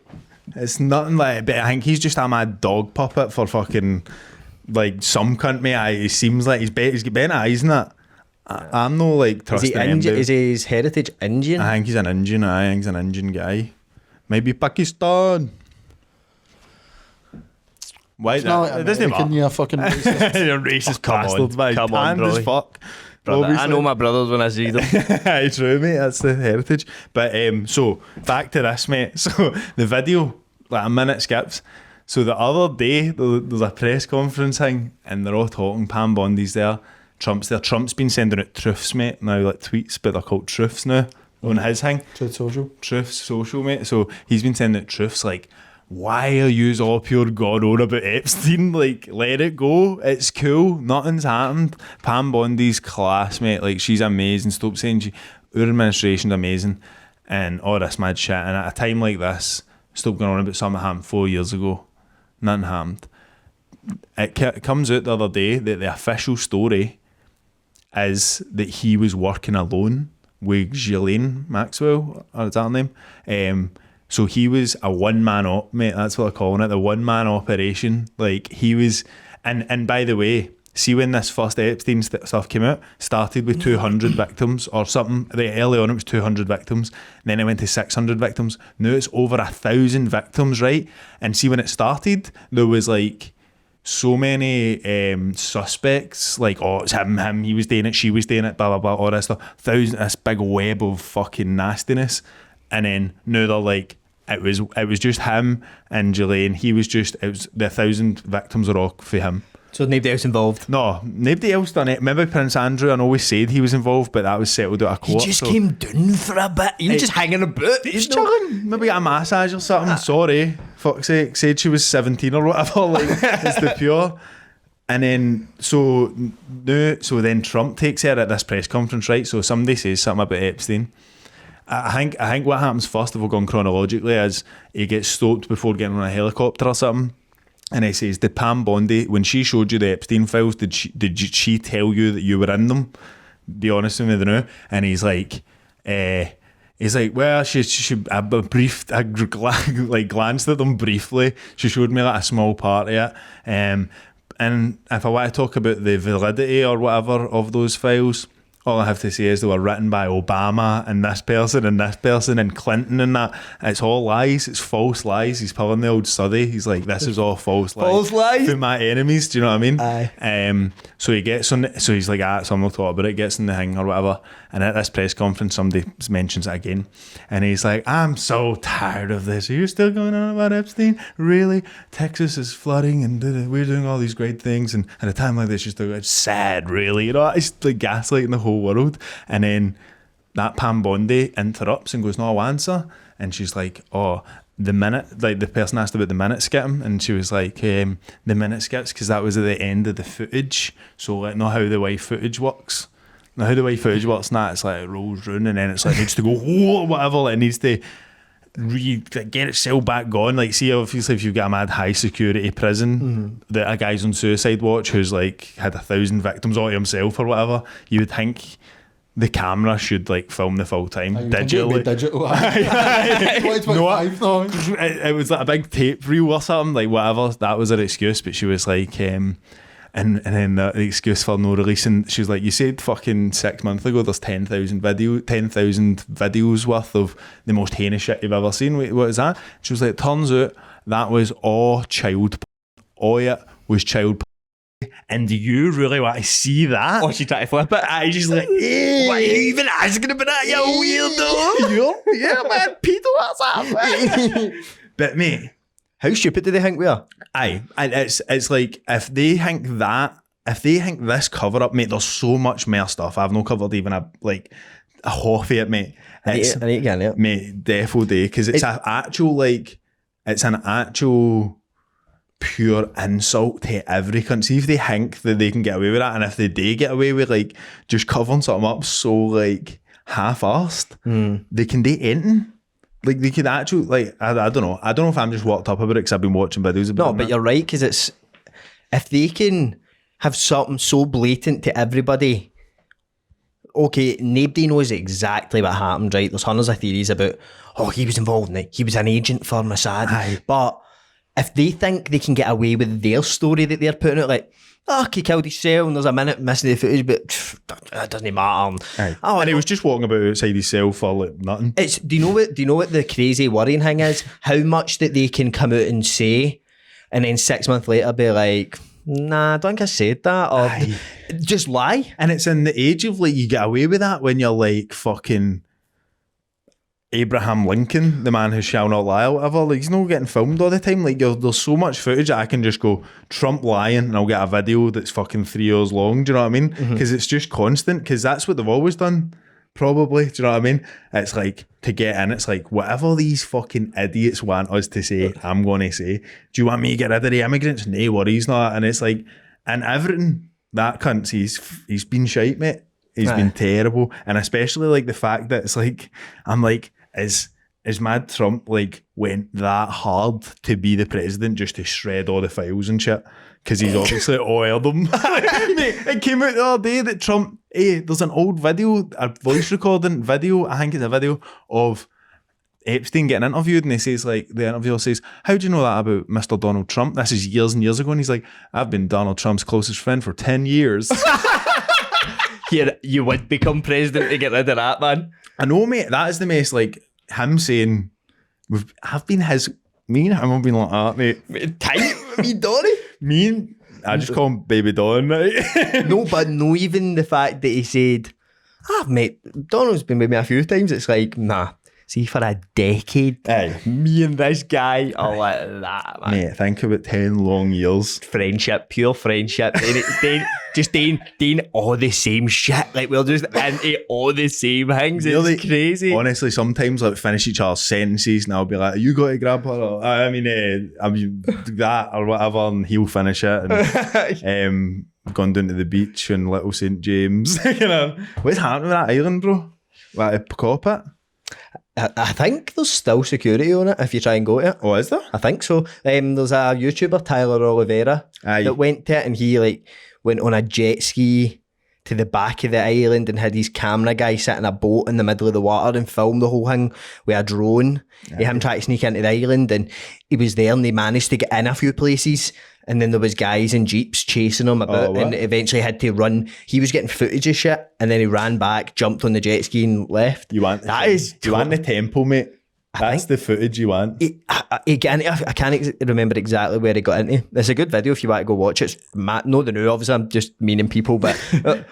Speaker 1: it's nothing like, but I think he's just a mad dog puppet for fucking, like, some cunt, mate. He seems like he's got bent eyes and that. I'm no like trusting him.
Speaker 3: Is his heritage Indian?
Speaker 1: I think he's an Indian. I think he's an Indian guy. Maybe Pakistan. Why? It doesn't matter.
Speaker 4: You're a fucking racist.
Speaker 1: You're a racist bastard, man.
Speaker 3: Come on, bro.
Speaker 1: As fuck.
Speaker 3: Brother, I know my brothers when I see them.
Speaker 1: It's true, mate. That's the heritage. But so back to this, mate. So the video, like a minute skips. So the other day, there's a press conference thing, and they're all talking. Pam Bondi's there. Trump's there. Trump's been sending out truths, mate, now, like tweets, but they're called truths now on his thing. Truths social, mate. So he's been sending out truths like, why are you all pure God on about Epstein? Like, let it go. It's cool. Nothing's happened. Pam Bondi's class, mate. Like, she's amazing. Stop saying our administration's amazing and all this mad shit. And at a time like this, stop going on about something that happened 4 years ago. Nothing happened. It comes out the other day that the official story is that he was working alone with Ghislaine Maxwell, or is that her name? So he was a one-man op, mate, that's what they're calling it, the one-man operation. Like, he was, and by the way, see when this first Epstein stuff came out, started with 200 victims or something. Early on it was 200 victims, and then it went to 600 victims. Now it's over 1,000 victims, right? And see when it started, there was like so many suspects, like, oh, it's him, he was doing it, she was doing it, blah, blah, blah, all that stuff. This big web of fucking nastiness. And then now they're like, it was just him and Ghislaine. It was the 1,000 victims are all for him.
Speaker 3: So nobody else involved?
Speaker 1: No, nobody else done it. Maybe Prince Andrew, I always said he was involved, but that was settled out of court.
Speaker 3: He just came down for a bit. He was just hanging about.
Speaker 1: He's chilling. Maybe got a massage or something. Sorry. Fuck's sake. Said she was 17 or whatever. Like, it's the pure. And then, so then Trump takes her at this press conference, right? So somebody says something about Epstein. I think what happens first, if we're going chronologically, is he gets stopped before getting on a helicopter or something. And he says, did Pam Bondi, when she showed you the Epstein files, did she tell you that you were in them? Be honest with me now. And he's like, well, I glanced at them briefly. She showed me like a small part of it. And if I want to talk about the validity or whatever of those files, all I have to say is they were written by Obama and this person and Clinton and that. It's all lies. It's false lies. He's pulling the old Suddy. He's like, this is all false lies.
Speaker 3: False lies?
Speaker 1: For my enemies. Do you know what I mean?
Speaker 3: Aye.
Speaker 1: So he gets on. So he's like, so I'm not talking about it. Gets in the thing or whatever. And at this press conference, somebody mentions it again. And he's like, I'm so tired of this. Are you still going on about Epstein? Really? Texas is flooding and we're doing all these great things. And at a time like this, it's sad, really. You know, it's like gaslighting the whole world. And then that Pam Bondi interrupts and goes, no, I'll answer. And she's like, oh, the minute, like the person asked about the minute skip, and she was like, the minute skips, because that was at the end of the footage. So like, not how the way footage works. Now how the way footage works now, it's like it rolls round and then it's like it needs to go whoa, whatever, like it needs to get itself back going. Like, see, obviously if you've got a mad high security prison, that a guy's on suicide watch who's like had 1,000 victims all to himself or whatever, you would think the camera should like film the full time digitally.
Speaker 4: Digital.
Speaker 1: It was like a big tape reel or something, like whatever. That was her excuse, but she was like, and then the excuse for no releasing, she was like, you said fucking 6 months ago there's 10,000 videos worth of the most heinous shit you've ever seen. Wait, what is that? She was like, turns out that was all child porn. All it was child porn. And do you really want to see that?
Speaker 3: Oh, she tried to flip it.
Speaker 1: I just like, hey.
Speaker 3: Why are you even asking about that, you weirdo?
Speaker 1: Yeah, man, pedo, what's up? But mate,
Speaker 3: how stupid do they think we are?
Speaker 1: Aye, and it's like, if they think this cover up, mate, there's so much more stuff. I've not covered even a half of it, mate.
Speaker 3: I need to get in it.
Speaker 1: Mate, defo day, because it's an actual pure insult to every country. If they think that they can get away with that, and if they do get away with like just covering something up so like half-arsed, they can do anything. Like they could actually, like, I don't know if I'm just worked up about it because I've been watching videos about it.
Speaker 3: No, but you're right, because it's, if they can have something so blatant to everybody, okay, nobody knows exactly what happened, right? There's hundreds of theories about, oh, he was involved in it, he was an agent for Mossad.
Speaker 1: Aye.
Speaker 3: But if they think they can get away with their story that they're putting out, like, oh, he killed himself and there's a minute missing the footage, but that doesn't matter.
Speaker 1: Aye. Oh, and he was just walking about outside his cell for like nothing.
Speaker 3: It's, do you know what the crazy worrying thing is? How much that they can come out and say, and then 6 months later be like, nah, I don't think I said that, or just lie.
Speaker 1: And it's in the age of like, you get away with that when you're like fucking Abraham Lincoln, the man who shall not lie or whatever. Like, he's not getting filmed all the time. Like, there's so much footage that I can just go Trump lying and I'll get a video that's fucking 3 hours long. Do you know what I mean? Because it's just constant, because that's what they've always done, probably. Do you know what I mean? It's like, to get in, it's like, whatever these fucking idiots want us to say, I'm going to say. Do you want me to get rid of the immigrants? No worries, not. And it's like, and everything, that cunt, he's been shite, mate. He's been terrible. And especially like the fact that it's like, I'm like, is Mad Trump like went that hard to be the president just to shred all the files and shit? Because he's obviously oiled them. Mate, it came out the other day that Trump, there's an old video, a voice recording video, I think it's a video of Epstein getting interviewed, and he says, like, the interviewer says, how do you know that about Mr. Donald Trump? This is years and years ago. And he's like, I've been Donald Trump's closest friend for 10 years.
Speaker 3: Here, you would become president to get rid of that, man.
Speaker 1: I know, mate. That is the most, like, him saying, I've been his, me and him have been like that, mate.
Speaker 3: Tight, me, Donny.
Speaker 1: Me and, I just call him Baby Don, right?
Speaker 3: No, but no, even the fact that he said, mate, Donald's been with me a few times. It's like, nah. See, for a decade,
Speaker 1: Aye.
Speaker 3: me and this guy are like that, man.
Speaker 1: Mate, think about 10 long years.
Speaker 3: Friendship, pure friendship. Just doing all the same shit. Like, we're just into all the same things.
Speaker 1: Really,
Speaker 3: it's crazy.
Speaker 1: Honestly, sometimes like finish each other's sentences and I'll be like, you got to grab her, or I mean that or whatever, and he'll finish it. And gone down to the beach in Little St James. You know, what's happening with that island, bro? Like, cop it?
Speaker 3: I think there's still security on it if you try and go to it.
Speaker 1: Oh, is there?
Speaker 3: I think so. There's a YouTuber, Tyler Oliveira,
Speaker 1: Aye.
Speaker 3: that went to it, and he like went on a jet ski to the back of the island and had his camera guy sit in a boat in the middle of the water and film the whole thing with a drone. Him trying to sneak into the island, and he was there and they managed to get in a few places. And then there was guys in jeeps chasing him about, and eventually had to run. He was getting footage of shit, and then he ran back, jumped on the jet ski and left.
Speaker 1: You want the tempo, mate? That's the footage you want.
Speaker 3: I can't remember exactly where he got into. It's a good video if you want to go watch it. It's mad. Not the new, obviously. I'm just meaning people, but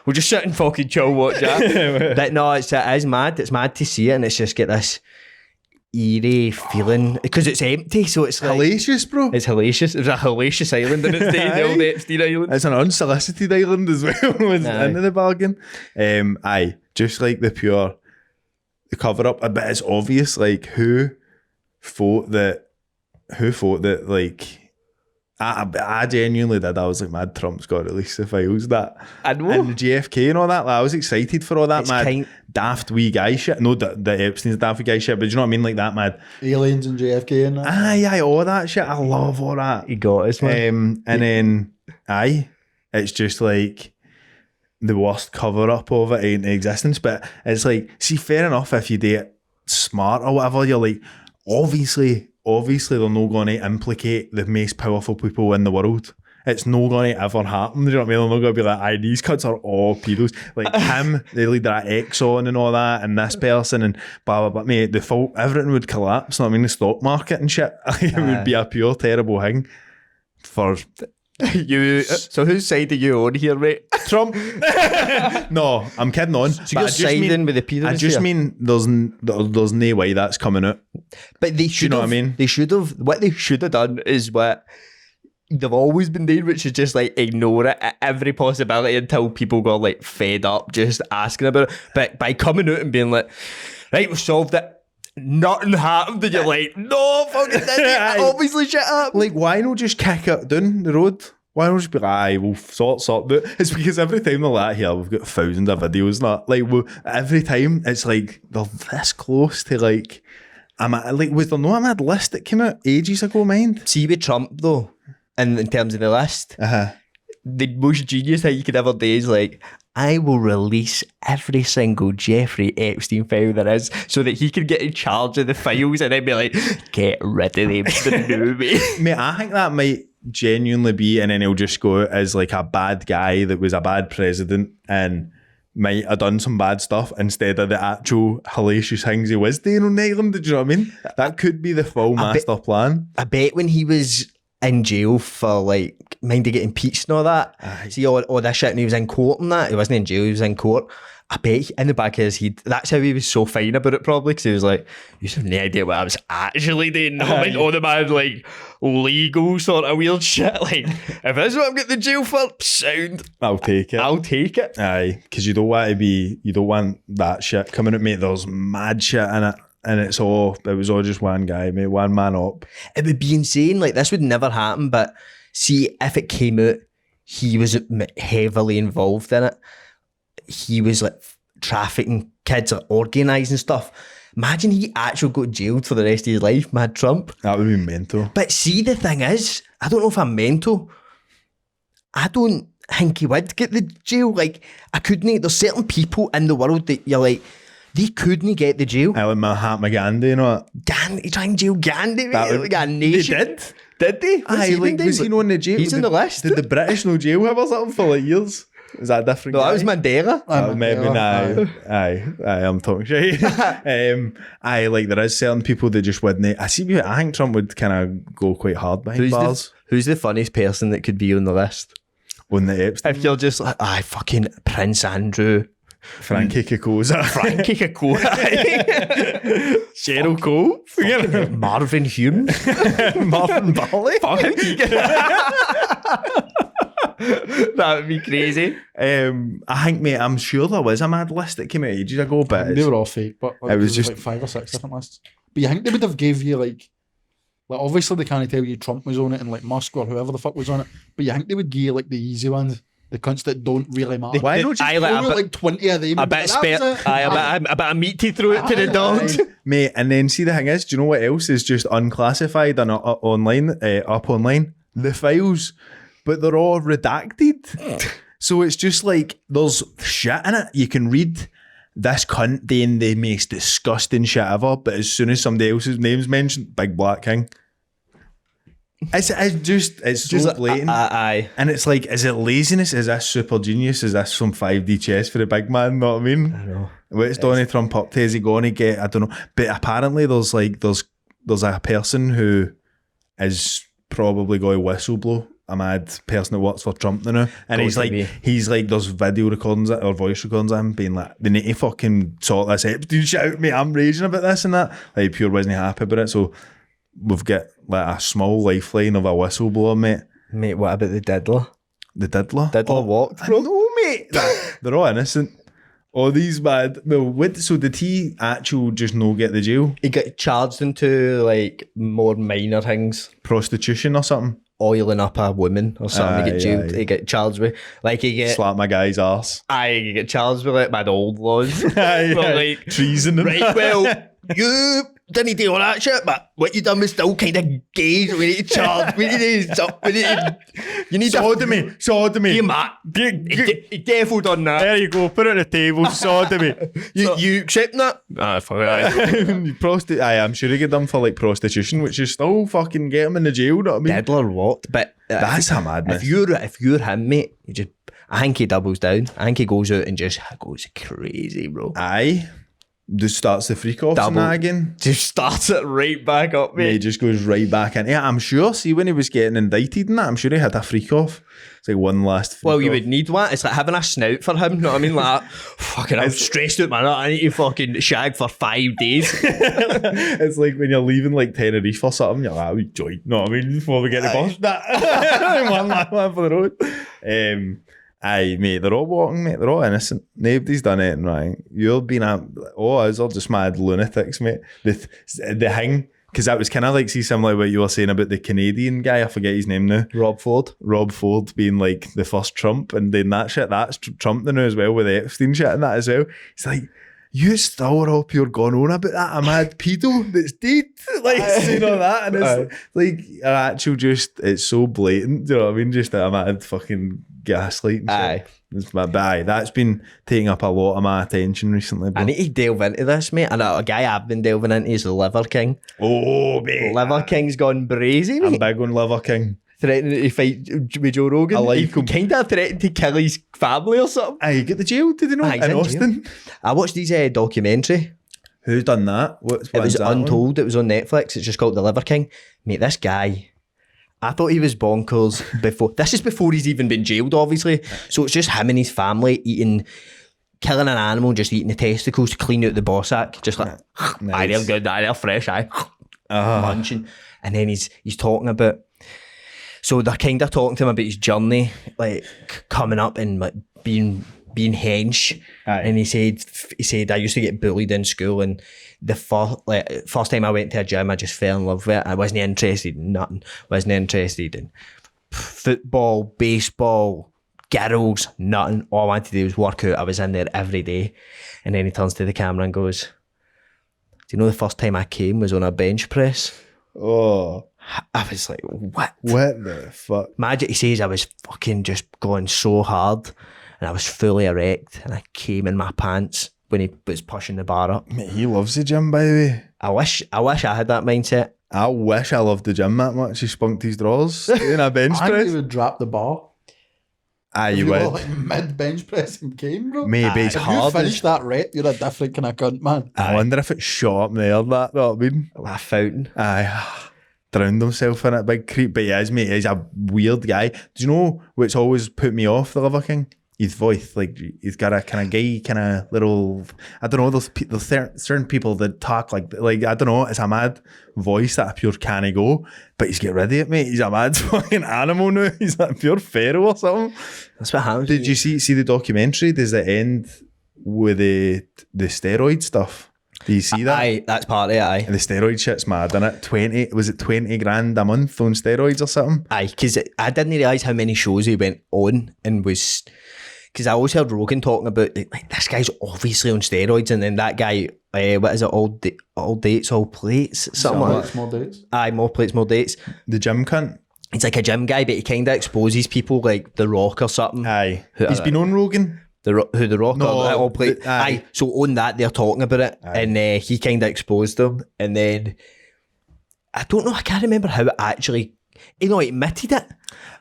Speaker 3: we'll just sit and fucking chill watch that. But no, it is mad. It's mad to see it, and it's just get this eerie feeling because it's empty, so it's like
Speaker 1: hellacious, bro.
Speaker 3: It's hellacious. There's a hellacious island in its day, the old Epstein island.
Speaker 1: It's an unsolicited island as well. Into the bargain. Just like the cover up, but it's obvious. Like who thought that like. I genuinely did. I was like, mad, Trump's got to release the files. That
Speaker 3: I know.
Speaker 1: And the JFK and all that. Like, I was excited for all that
Speaker 3: It's
Speaker 1: mad daft wee guy shit. No, the Epstein's daft wee guy shit, but do you know what I mean? Like that mad
Speaker 4: Aliens and JFK and that.
Speaker 1: Aye, all that shit. I love all that.
Speaker 3: He got us, man.
Speaker 1: And then it's just like the worst cover up of it in existence. But it's like, see, fair enough if you do it smart or whatever. You're like, obviously they're not going to implicate the most powerful people in the world. It's not going to ever happen. Do you know what I mean? They're not going to be like, these cuts are all pedos. Like him, the leader at Exxon and all that, and this person and blah, blah, blah. Mate, everything would collapse. You know what I mean? The stock market and shit. It would be a pure terrible thing for...
Speaker 3: You. So whose side are you on here, mate?
Speaker 1: Trump? No, I'm kidding on.
Speaker 3: So you're siding with the pedos.
Speaker 1: I just mean there's no way that's coming out.
Speaker 3: But they should.
Speaker 1: You know what I mean?
Speaker 3: They should have. What they should have done is what they've always been doing, which is just like ignore it at every possibility until people got like fed up just asking about it. But by coming out and being like, right, we've solved it. Nothing happened, and you're like, no, fucking did it. Obviously shit happened.
Speaker 1: Like, why not just kick it down the road? Why not just be like, we'll sort it. It's because every time they're like, here, we've got thousands of videos and that. Like, every time, it's like, they're this close to like, was there no a mad list that came out ages ago, mind?
Speaker 3: See with Trump, though, and in terms of the list, the most genius thing you could ever do is like, I will release every single Jeffrey Epstein file there is so that he can get in charge of the files and then be like, get rid of them the new way.
Speaker 1: Mate, I think that might genuinely be, and then he'll just go out as like a bad guy that was a bad president and might have done some bad stuff instead of the actual hellacious things he was doing on the island. Do you know what I mean? That could be the full master plan.
Speaker 3: I bet when he was in jail for like mind to get impeached and all that. See all that shit, and he was in court and that. He wasn't in jail, he was in court. I bet in the back of his head, that's how he was so fine about it probably, because he was like, you have no idea what I was actually doing. I mean, all the mad like legal sort of weird shit. Like, if this is what I'm getting in jail for, sound.
Speaker 1: I'll take it. Aye, because you don't want that shit coming at me. There's mad shit in it. And it was all just one guy, mate, one man up.
Speaker 3: It would be insane. Like, this would never happen. But see, if it came out, he was heavily involved in it. He was like trafficking kids, like organising stuff. Imagine he actually got jailed for the rest of his life, mad Trump.
Speaker 1: That would be mental.
Speaker 3: But see, the thing is, I don't know if I'm mental. I don't think he would get the jail. Like, I couldn't. There's certain people in the world that you're like, They couldn't get the jail.
Speaker 1: I like Mahatma Gandhi, you know.
Speaker 3: Gandhi, trying to jail Gandhi,
Speaker 1: That
Speaker 3: mate.
Speaker 1: would-
Speaker 3: Like a nation.
Speaker 1: They did.
Speaker 3: Did they? What's
Speaker 1: Aye,
Speaker 3: he
Speaker 1: like,
Speaker 3: been
Speaker 1: was he
Speaker 3: doing?
Speaker 1: not in the jail?
Speaker 3: He's in the list.
Speaker 1: Did the British no jail him or something for like years? Is that a different
Speaker 3: No,
Speaker 1: guy?
Speaker 3: that was Mandela.
Speaker 1: Maybe aye, I'm talking shit. Aye, like there is certain people that just wouldn't. I think Trump would kind of go quite hard behind bars
Speaker 3: Who's the funniest person that could be on the list?
Speaker 1: on the Epstein.
Speaker 3: If you're just like, fucking Prince Andrew,
Speaker 1: Frankie Kokoza,
Speaker 3: Frankie Kakura,
Speaker 1: Cheryl Cole,
Speaker 3: Marvin Hume,
Speaker 1: Martin Barley.
Speaker 3: That would be crazy.
Speaker 1: I think, mate, I'm sure there was a mad list that came out ages ago, but
Speaker 4: They were all fake, but like,
Speaker 1: It was
Speaker 4: there
Speaker 1: just-
Speaker 4: like 5 or 6 different lists. But you think they would have gave you like obviously they can't tell you Trump was on it and like Musk or whoever the fuck was on it, but you think they would give you like the easy ones, the cunts that don't really matter.
Speaker 1: Why not just
Speaker 3: I like
Speaker 4: Throw out, like 20 of them.
Speaker 3: a
Speaker 4: and be
Speaker 3: bit
Speaker 4: like,
Speaker 3: spare,
Speaker 4: "That was it."
Speaker 3: a bit of meat to throw it to the dogs.
Speaker 1: mate, and then see the thing is, do you know what else is just unclassified and online, up online? The files, but they're all redacted. So it's just like there's shit in it. You can read this cunt doing the most disgusting shit ever, but as soon as somebody else's name's mentioned, Big Black King. It's so blatant.
Speaker 3: Aye.
Speaker 1: And it's like, is it laziness? Is this super genius? Is this some 5D chess for the big man? Know what I mean?
Speaker 3: I know.
Speaker 1: What's Donald Trump up to? Is he going to get, I don't know. But apparently there's a person who is probably going to whistleblow, a mad person that works for Trump now. And he's like, there's video recordings or voice recordings of him being like, they need to fucking sort this Epstein shit out, mate. I'm raging about this and that. Like, pure wasn't happy about it. So we've got like a small lifeline of a whistleblower, mate.
Speaker 3: Mate, what about the diddler?
Speaker 1: The diddler?
Speaker 3: Diddler walked,
Speaker 1: I
Speaker 3: bro.
Speaker 1: know, mate. They're all innocent. All these mad. Well, so did he actually just no get the jail?
Speaker 3: He got charged into like more minor things.
Speaker 1: Prostitution or something?
Speaker 3: Oiling up a woman or something. He
Speaker 1: Aye,
Speaker 3: get jailed.
Speaker 1: aye.
Speaker 3: He get charged with like he get.
Speaker 1: Slap my guy's arse.
Speaker 3: He get charged with like bad old laws.
Speaker 1: Aye,
Speaker 3: Well,
Speaker 1: aye.
Speaker 3: like,
Speaker 1: treason. And
Speaker 3: right,
Speaker 1: that.
Speaker 3: well, you didn't do all that shit, but what you done was still kind of gay. So we need to charge. We need to. You need
Speaker 1: Sodomy.
Speaker 3: Hey, Matt. He definitely done that.
Speaker 1: There you go. Put it on the table. Sodomy.
Speaker 3: You accepting that? Fuck it.
Speaker 1: Aye, I'm sure he get done for like prostitution, which is still fucking get him in the jail. Know what I mean?
Speaker 3: Diddler walked, but
Speaker 1: That's a madness.
Speaker 3: if you're him, mate, you just. I think he doubles down. I think he goes out and just goes crazy, bro.
Speaker 1: Aye. Just starts the freak off and
Speaker 3: Double.
Speaker 1: that again.
Speaker 3: Just starts it right back up,
Speaker 1: He
Speaker 3: mate.
Speaker 1: just goes right back in. Yeah, I'm sure. See, when he was getting indicted and that, I'm sure he had a freak off. It's like one last freak
Speaker 3: Well, you
Speaker 1: off.
Speaker 3: would need one. It's like having a snout for him. You know what I mean? Like, fucking, I'm stressed out, man. I need to fucking shag for 5 days.
Speaker 1: It's like when you're leaving like Tenerife or something, you're like, we joint, know what I mean? Before we get the bus. one last one for the road. Aye, mate, they're all walking, mate. They're all innocent. Nobody's done anything right. You're being us all just mad lunatics, mate. The thing, because that was kind of like, see, similar to what you were saying about the Canadian guy, I forget his name now.
Speaker 3: Rob Ford
Speaker 1: Being like the first Trump and doing that shit. That's Trump now as well with the Epstein shit and that as well. It's like, you still are all pure gone on about that. A mad pedo that's dead. Like, saying all that. And it's like, actual just, it's so blatant. Do you know what I mean? Just a mad fucking gaslight and shit.
Speaker 3: Aye.
Speaker 1: It's my aye, that's been taking up a lot of my attention recently. Bro.
Speaker 3: I need to delve into this, mate. And a guy I've been delving into is the Liver King.
Speaker 1: Oh, mate.
Speaker 3: Liver King's gone brazy,
Speaker 1: I'm
Speaker 3: mate.
Speaker 1: big on Liver King.
Speaker 3: Threatening to fight with Joe Rogan.
Speaker 1: I like
Speaker 3: he
Speaker 1: him.
Speaker 3: kind of threatened to kill his family or something.
Speaker 1: Aye, get the jail, did you know?
Speaker 3: Aye, he's
Speaker 1: in
Speaker 3: in
Speaker 1: Austin.
Speaker 3: I watched his documentary.
Speaker 1: Who's done that?
Speaker 3: It was Untold. It was on Netflix. It's just called The Liver King. Mate, this guy, I thought he was bonkers before. This is before he's even been jailed, obviously. So it's just him and his family killing an animal, just eating the testicles to clean out the ball sack. Just like, aye, they're good, aye, they're fresh, aye. Munching. And then he's talking about, so they're kind of talking to him about his journey, like coming up and like being hench.
Speaker 1: Aye.
Speaker 3: And he said I used to get bullied in school, and the first time I went to a gym I just fell in love with it. I wasn't interested in nothing. Wasn't interested in football, baseball, girls, nothing. All I wanted to do was work out. I was in there every day. And then he turns to the camera and goes, do you know the first time I came was on a bench press?
Speaker 1: Oh,
Speaker 3: I was like, what?
Speaker 1: what the fuck?
Speaker 3: Imagine, he says I was fucking just going so hard and I was fully erect and I came in my pants when he was pushing the bar up.
Speaker 1: Mate, he loves the gym, by the way.
Speaker 3: I wish I had that mindset.
Speaker 1: I wish I loved the gym that much. He spunked his drawers in a bench
Speaker 4: I think
Speaker 1: press.
Speaker 4: he would drop the bar.
Speaker 1: Aye,
Speaker 4: If
Speaker 1: you
Speaker 4: you were
Speaker 1: would.
Speaker 4: like mid bench press and came, bro.
Speaker 1: Maybe it's
Speaker 4: If you
Speaker 1: hard.
Speaker 4: finish that rep, you're a different kind of cunt, man.
Speaker 1: I wonder if it shot up in the air, that, know what I mean?
Speaker 3: Laugh fountain.
Speaker 1: Aye. Drowned himself in it, big creep. But he is, mate. He's a weird guy. Do you know what's always put me off the Liver King? His voice. Like, he's got a kind of gay, kind of little, I don't know, those certain people that talk like, I don't know, it's a mad voice that a pure can't go. But he's get rid of it, mate. He's a mad fucking animal now. He's like pure pharaoh or something.
Speaker 3: That's what happens.
Speaker 1: Did you see the documentary? Does it end with the steroid stuff? Do you see that?
Speaker 3: Aye, that's part of it, aye.
Speaker 1: And the steroid shit's mad, isn't it? Was it 20 grand a month on steroids or something?
Speaker 3: Aye, because I didn't realise how many shows he went on and was... Because I always heard Rogan talking about, like, this guy's obviously on steroids, and then that guy, what is it, all dates, all plates? Something like that.
Speaker 4: Small dates.
Speaker 3: Aye, more plates, more dates.
Speaker 1: The gym cunt?
Speaker 3: He's like a gym guy, but he kind of exposes people like The Rock or something.
Speaker 1: Aye. He's been on Rogan?
Speaker 3: The Rock
Speaker 1: No,
Speaker 3: or all plate.
Speaker 1: aye.
Speaker 3: Aye, so on that, they're talking about it, and he kind of exposed them, and then, I don't know, I can't remember how it actually, he admitted it.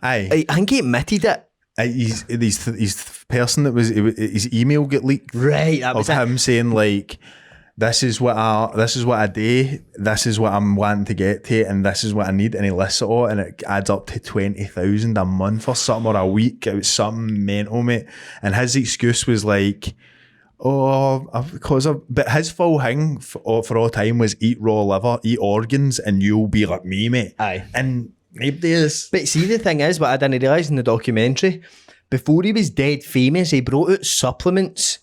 Speaker 1: Aye.
Speaker 3: I think he admitted it.
Speaker 1: His person that was, his email got leaked.
Speaker 3: Right, that was
Speaker 1: Of
Speaker 3: it.
Speaker 1: him saying like, this is what I do, this is what I'm wanting to get to, and this is what I need, and he lists it all, and it adds up to 20,000 a month or something, or a week. It was something mental, mate. And his excuse was like, but his full thing for all time was eat raw liver, eat organs, and you'll be like me, mate.
Speaker 3: Aye.
Speaker 1: And maybe is.
Speaker 3: But see, the thing is, what I didn't realise in the documentary, before he was dead famous, he brought out supplements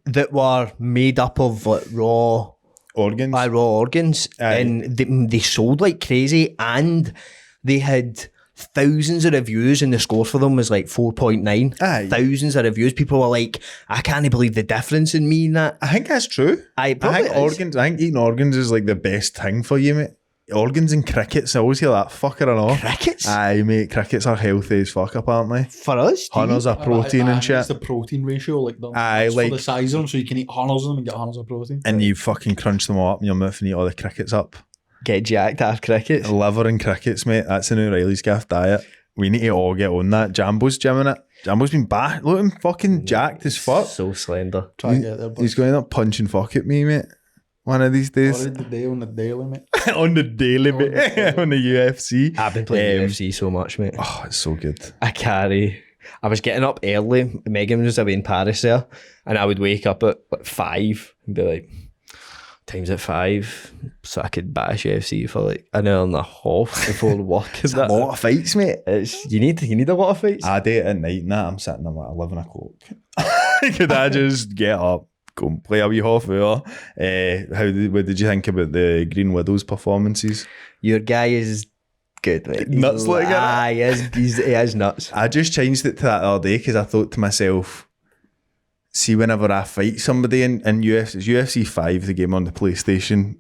Speaker 3: that were made up of like raw
Speaker 1: Organs.
Speaker 3: raw organs,
Speaker 1: Aye.
Speaker 3: and they sold like crazy, and they had thousands of reviews, and the score for them was like 4.9.
Speaker 1: Aye.
Speaker 3: Thousands of reviews. People were like, I can't believe the difference in me and that.
Speaker 1: I think that's true.
Speaker 3: Aye, probably
Speaker 1: I
Speaker 3: is.
Speaker 1: think eating organs is like the best thing for you, mate. Organs and crickets, I always hear that fucker and all.
Speaker 3: Crickets?
Speaker 1: Aye, mate, crickets are healthy as fuck, apparently.
Speaker 3: For us? do you?
Speaker 1: Hunters are protein and
Speaker 4: It's
Speaker 1: shit.
Speaker 4: the protein ratio, like
Speaker 1: Aye,
Speaker 4: that's
Speaker 1: like-
Speaker 4: for the size of them, so you can eat hunters of them and get hunters of protein.
Speaker 1: And you fucking crunch them all up in your mouth and eat all the crickets up.
Speaker 3: Get jacked off crickets.
Speaker 1: Liver and crickets, mate. That's the new Reilly's Gaff diet. We need to all get on that. Jambo's gymming it. Jambo's been back. Look at him fucking jacked as fuck.
Speaker 3: So slender.
Speaker 4: Try to get there, but
Speaker 1: He's going up punching fuck at me, mate. One of these days.
Speaker 4: already today on the daily, mate.
Speaker 1: On the daily,
Speaker 4: On the
Speaker 1: mate.
Speaker 4: daily.
Speaker 1: On the UFC.
Speaker 3: I've been playing
Speaker 1: Um,
Speaker 3: UFC so much, mate.
Speaker 1: Oh, it's so good.
Speaker 3: I was getting up early. Megan was away in Paris there, and I would wake up at like 5 and be like, time's at 5, so I could bash UFC for like an hour and a half before work.
Speaker 1: It's a lot of fights, mate.
Speaker 3: You need a lot of fights.
Speaker 1: I do it at night and that. I'm sitting at like 11 o'clock. Could I just get up, go and play a wee half hour? What did you think about the Green Widow's performances?
Speaker 3: Your guy is good, mate. He's
Speaker 1: Nuts like that.
Speaker 3: Aye, he is nuts.
Speaker 1: I just changed it to that the other day because I thought to myself, see, whenever I fight somebody in UFC, it's UFC 5, the game on the PlayStation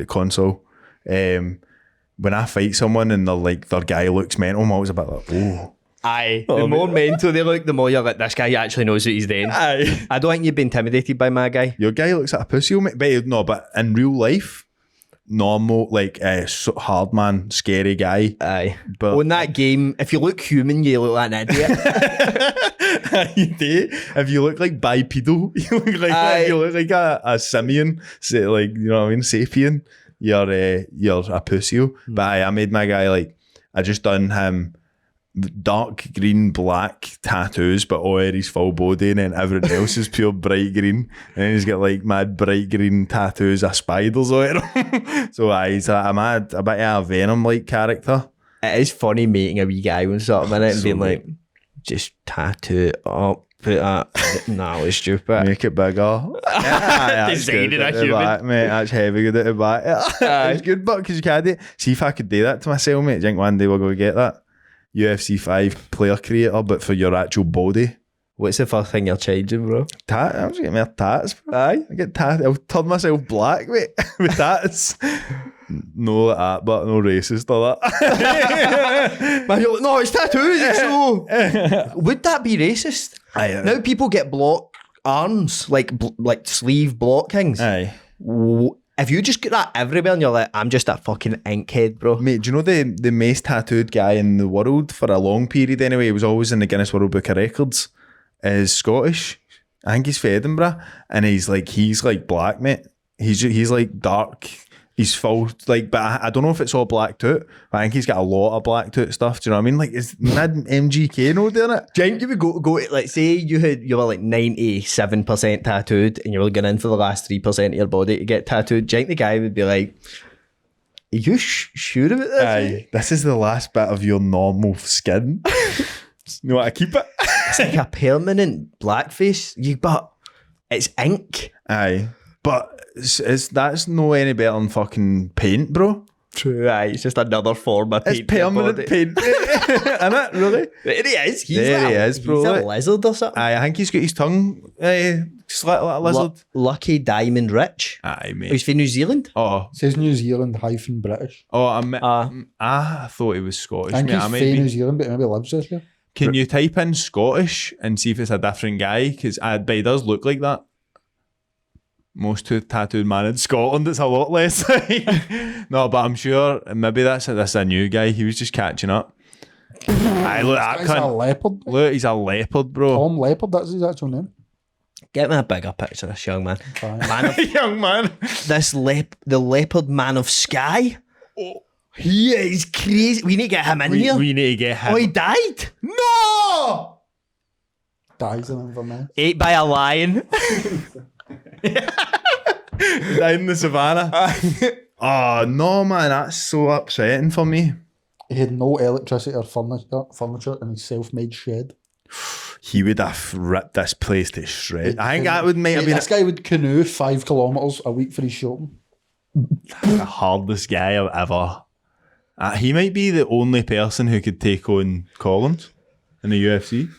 Speaker 1: console, when I fight someone and their guy looks mental, I'm always a bit like, oh.
Speaker 3: Aye, the more mental they look, the more you're like, this guy actually knows what he's doing.
Speaker 1: Aye.
Speaker 3: I don't think you'd be intimidated by my guy.
Speaker 1: Your guy looks like a pussy, mate. But in real life, normal, like hard man, scary guy.
Speaker 3: Aye.
Speaker 1: But
Speaker 3: On that game, if you look human, you look like an idiot.
Speaker 1: you do. If you look like bipedal, you look like
Speaker 3: Aye.
Speaker 1: if you look like a simian, say, like, you know what I mean, sapien, you're a pussy. But I made my guy like, I just done him dark green, black tattoos, but all of his full body, and then everything else is pure bright green. And then he's got like mad bright green tattoos of spiders on him. So he's a bit of a Venom like character.
Speaker 3: It is funny meeting a wee guy with something in it and
Speaker 1: So
Speaker 3: being
Speaker 1: good.
Speaker 3: like, just tattoo it up, put that. Nah, it's stupid.
Speaker 1: Make it bigger. That's
Speaker 3: Designing
Speaker 1: good
Speaker 3: a
Speaker 1: at the
Speaker 3: human.
Speaker 1: back, mate. That's heavy good at the back. It's good, but because you can't do it. See if I could do that to myself, mate. Do you think one day we're going to get that? UFC 5 player creator, but for your actual body.
Speaker 3: What's the first thing you're changing, bro?
Speaker 1: I'm just getting more tats, bro. Aye. I get tats. I'll turn myself black, mate, with tats. No like that, but no racist or that.
Speaker 3: Man, you're like, no, it's tattoos, it's so... Would that be racist?
Speaker 1: Aye,
Speaker 3: Now people get blocked arms, like sleeve blockings.
Speaker 1: Aye.
Speaker 3: If you just get that everywhere and you're like, I'm just a fucking inkhead, bro.
Speaker 1: Mate, do you know the most tattooed guy in the world for a long period anyway? He was always in the Guinness World Book of Records. Is Scottish. I think he's from Edinburgh, and he's like black, mate. He's like dark. He's full, like, but I don't know if it's all black toot. But I think he's got a lot of black toot stuff. Do you know what I mean? Like, is mad MGK no doing it?
Speaker 3: Do you think you would go like, say you were like 97% tattooed and you were going in for the last 3% of your body to get tattooed? Do you think the guy would be like, are you sure about this?
Speaker 1: Aye, this is the last bit of your normal skin. You want to keep it?
Speaker 3: It's like a permanent blackface, but it's ink.
Speaker 1: Aye, but that's no any better than fucking paint, bro.
Speaker 3: True, aye. It's just another form of paint.
Speaker 1: It's permanent paint, isn't it? Really?
Speaker 3: There he is. He
Speaker 1: is, bro.
Speaker 3: He's a lizard or something.
Speaker 1: Aye, I think he's got his tongue slit like a lizard.
Speaker 3: Lucky Diamond Rich.
Speaker 1: Aye, mate.
Speaker 3: Oh, he's from New Zealand.
Speaker 1: Oh,
Speaker 4: It says New Zealand - British.
Speaker 1: I thought he was Scottish.
Speaker 4: I think
Speaker 1: Mate.
Speaker 4: he's
Speaker 1: I
Speaker 4: from
Speaker 1: might be.
Speaker 4: New Zealand, but he maybe lives this here.
Speaker 1: Can you type in Scottish and see if it's a different guy? Because he does look like that. Most tattooed man in Scotland, it's a lot less. No, but I'm sure maybe that's a new guy. He was just catching up. Aye, look, that
Speaker 4: He's a
Speaker 1: cunt.
Speaker 4: leopard.
Speaker 1: Look, he's a leopard, bro.
Speaker 4: Tom Leopard, that's his actual name.
Speaker 3: Get me a bigger picture of this young man.
Speaker 4: Aye.
Speaker 3: Man of
Speaker 1: Young man.
Speaker 3: the leopard man of Skye. He is crazy. We need to get him in here.
Speaker 1: We need to get him.
Speaker 3: Oh, he died.
Speaker 1: No!
Speaker 4: Dies in Inverness.
Speaker 3: Ate by a lion.
Speaker 1: Died in the savannah. Oh, no, man. That's so upsetting for me.
Speaker 4: He had no electricity or furniture in his self-made shed.
Speaker 1: He would have ripped this place to shreds. I think that might have been
Speaker 4: This guy would canoe 5 kilometres a week for his shopping.
Speaker 1: the hardest guy I've ever. He might be the only person who could take on Collins in the UFC.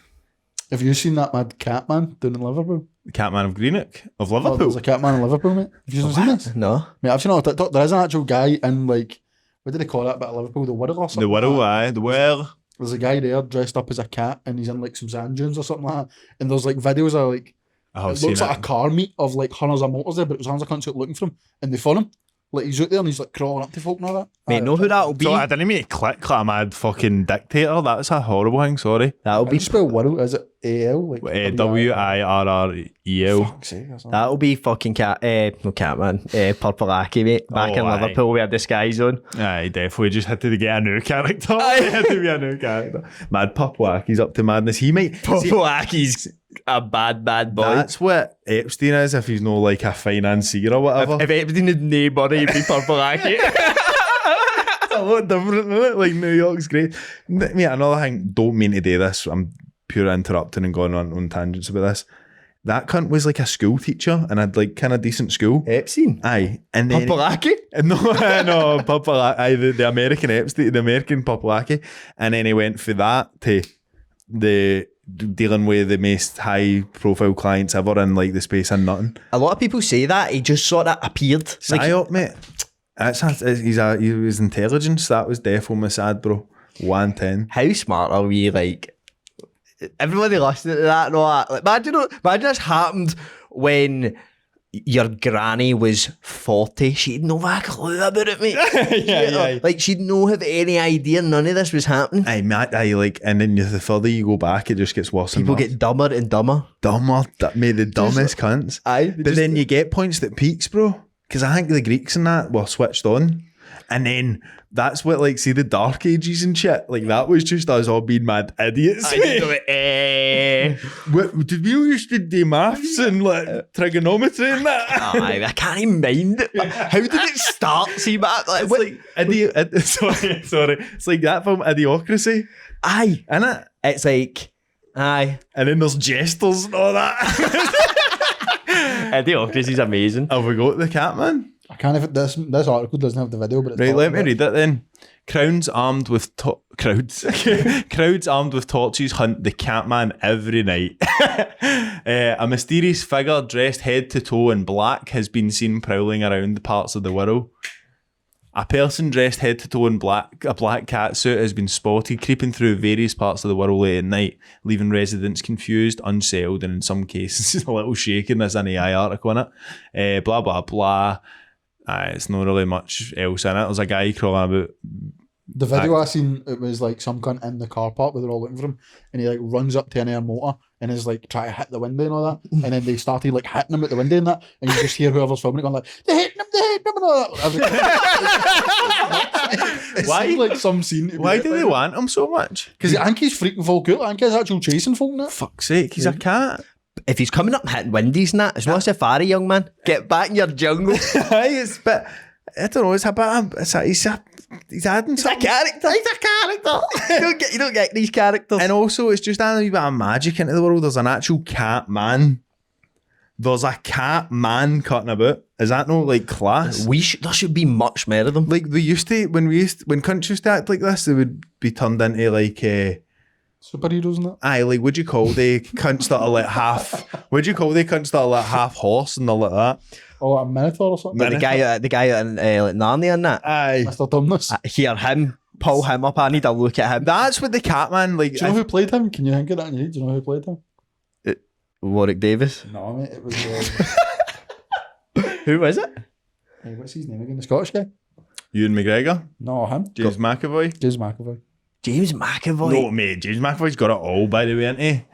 Speaker 4: Have you seen that mad Catman down in Liverpool?
Speaker 1: The Catman of Greenock of
Speaker 4: Oh,
Speaker 1: Liverpool.
Speaker 4: there's a Catman in Liverpool, mate. Have you seen this?
Speaker 3: No.
Speaker 4: Mate, I've seen it on TikTok. There is an actual guy in, like, what do they call that bit of Liverpool? The Wirral or something?
Speaker 1: The Wirral,
Speaker 4: like that.
Speaker 1: aye. The Wirral.
Speaker 4: There's a guy there dressed up as a cat and he's in, like, some sand dunes or something like that. And there's, like, videos of, like,
Speaker 1: I've
Speaker 4: it
Speaker 1: seen
Speaker 4: looks
Speaker 1: it.
Speaker 4: like a car meet of, like, hunters and motors there, but it was hands of cunts out looking for him. And they phone him. Like, he's out there and he's, like, crawling up to folk and all that.
Speaker 3: Mate,
Speaker 4: Aye,
Speaker 3: know who that'll be?
Speaker 1: So I didn't mean to click like a mad fucking dictator. That's a horrible thing, sorry.
Speaker 3: That'll
Speaker 4: How do
Speaker 3: be
Speaker 4: you spell Wirral? Is it A-L? Like,
Speaker 1: Wirrrel.
Speaker 4: Fuck's sake, or something.
Speaker 3: That'll be fucking Catman, Purple Aki, mate. Back in
Speaker 1: aye.
Speaker 3: Liverpool, we had this guy on.
Speaker 1: Aye, definitely just had to get a new character. He had to be a new character. Mad Purple, he's up to madness. He might. See,
Speaker 3: Purple Aki's a bad boy.
Speaker 1: that's what Epstein is if he's no like a financier or whatever.
Speaker 3: If Epstein had no money, he'd be Purple Aki.
Speaker 1: It's a lot different, isn't it? Like New York's great. Mate, another thing, don't mean to do this. I'm pure interrupting and going on tangents about this. That cunt was like a school teacher and had like kind of decent school.
Speaker 3: Epstein?
Speaker 1: Aye. And then
Speaker 3: Purple Aki?
Speaker 1: no, Papalaki, the American Epstein, the American Papalaki. And then he went for that to the dealing with the most high profile clients ever in like the space and nothing.
Speaker 3: A lot of people say that. He just sort of appeared.
Speaker 1: Psyop, mate. He was intelligence. That was definitely sad, bro. 110.
Speaker 3: How smart are we? Like, everybody listening to that, no, like, imagine this happened when your granny was 40. She'd no have a clue about it, mate.
Speaker 1: Yeah.
Speaker 3: Like, she'd no have any idea none of this was happening.
Speaker 1: Aye, Matt, like, and then the further you go back, it just gets worse
Speaker 3: People
Speaker 1: and worse.
Speaker 3: get dumber and dumber.
Speaker 1: Made the dumbest cunts.
Speaker 3: Aye.
Speaker 1: But then you get points that peaks, bro. Because I think the Greeks and that were switched on. And then that's what, like, see the Dark Ages and shit. Like, that was just us all being mad idiots. What, did we used to do maths and, like, trigonometry and that?
Speaker 3: Aye, I can't even mind it. How did it start? See, Matt? Like,
Speaker 1: It's
Speaker 3: what-
Speaker 1: like, sorry. It's like that film Idiocracy,
Speaker 3: aye.
Speaker 1: innit?
Speaker 3: It's like, aye.
Speaker 1: And then there's jesters and all that.
Speaker 3: Idiocracy's amazing.
Speaker 1: Have we got the Catman?
Speaker 4: I can't if this article doesn't have the video, but it's
Speaker 1: Right, let
Speaker 4: talking
Speaker 1: me
Speaker 4: about-
Speaker 1: read it then. Crowds armed with crowds armed with torches hunt the Catman every night. A mysterious figure dressed head to toe in black has been seen prowling around the parts of the Wirral. A person dressed head to toe in a black cat suit has been spotted creeping through various parts of the world late at night, leaving residents confused, unsettled, and in some cases a little shaken. There's an AI article in it. Blah, blah, blah. It's not really much else in it. There's a guy crawling about.
Speaker 4: The video I seen, it was like some cunt in the car park where they're all looking for him, and he like runs up to an air motor and is like trying to hit the window and all that, and then they started like hitting him at the window and that, and you just hear whoever's filming it going like, they're hitting him and all that. It
Speaker 1: Why?
Speaker 4: seemed like some scene.
Speaker 1: Why do they want him so much?
Speaker 4: Because I think he's freaking folk out. I think he's actually chasing folk now.
Speaker 1: Fuck's sake, he's a cat.
Speaker 3: If he's coming up and hitting windies and that, it's not a safari, young man. Get back in your jungle.
Speaker 1: It's a bit, I don't know, it's a bit, he's adding something.
Speaker 3: He's a character. you don't get these characters.
Speaker 1: And also, it's just adding a wee bit of magic into the world. There's an actual cat man. There's a cat man cutting about. Is that no like class?
Speaker 3: There should be much more of them.
Speaker 1: Like we used to, when cunts used to act like this, they would be turned into like,
Speaker 4: Superheroes and that.
Speaker 1: aye, like would you call the cunts that are like half? Would you call the cunts that are like half horse and all like that?
Speaker 4: Oh, a Minotaur or something.
Speaker 3: Like the guy in like Narnia and that.
Speaker 1: Aye,
Speaker 4: Mr. Dumbness.
Speaker 3: I hear him, pull him up. I need to look at him.
Speaker 1: that's what the Catman like.
Speaker 4: Do you know who played him? Can you think of that? Do you know who played him?
Speaker 3: Warwick Davis.
Speaker 4: No, mate. It was...
Speaker 3: Who is it?
Speaker 4: hey, what's his name again? The Scottish guy?
Speaker 1: Ewan McGregor,
Speaker 4: No, him.
Speaker 1: James McAvoy.
Speaker 4: James McAvoy.
Speaker 3: James McAvoy.
Speaker 1: No, mate, James McAvoy's got it all, by the way, ain't he?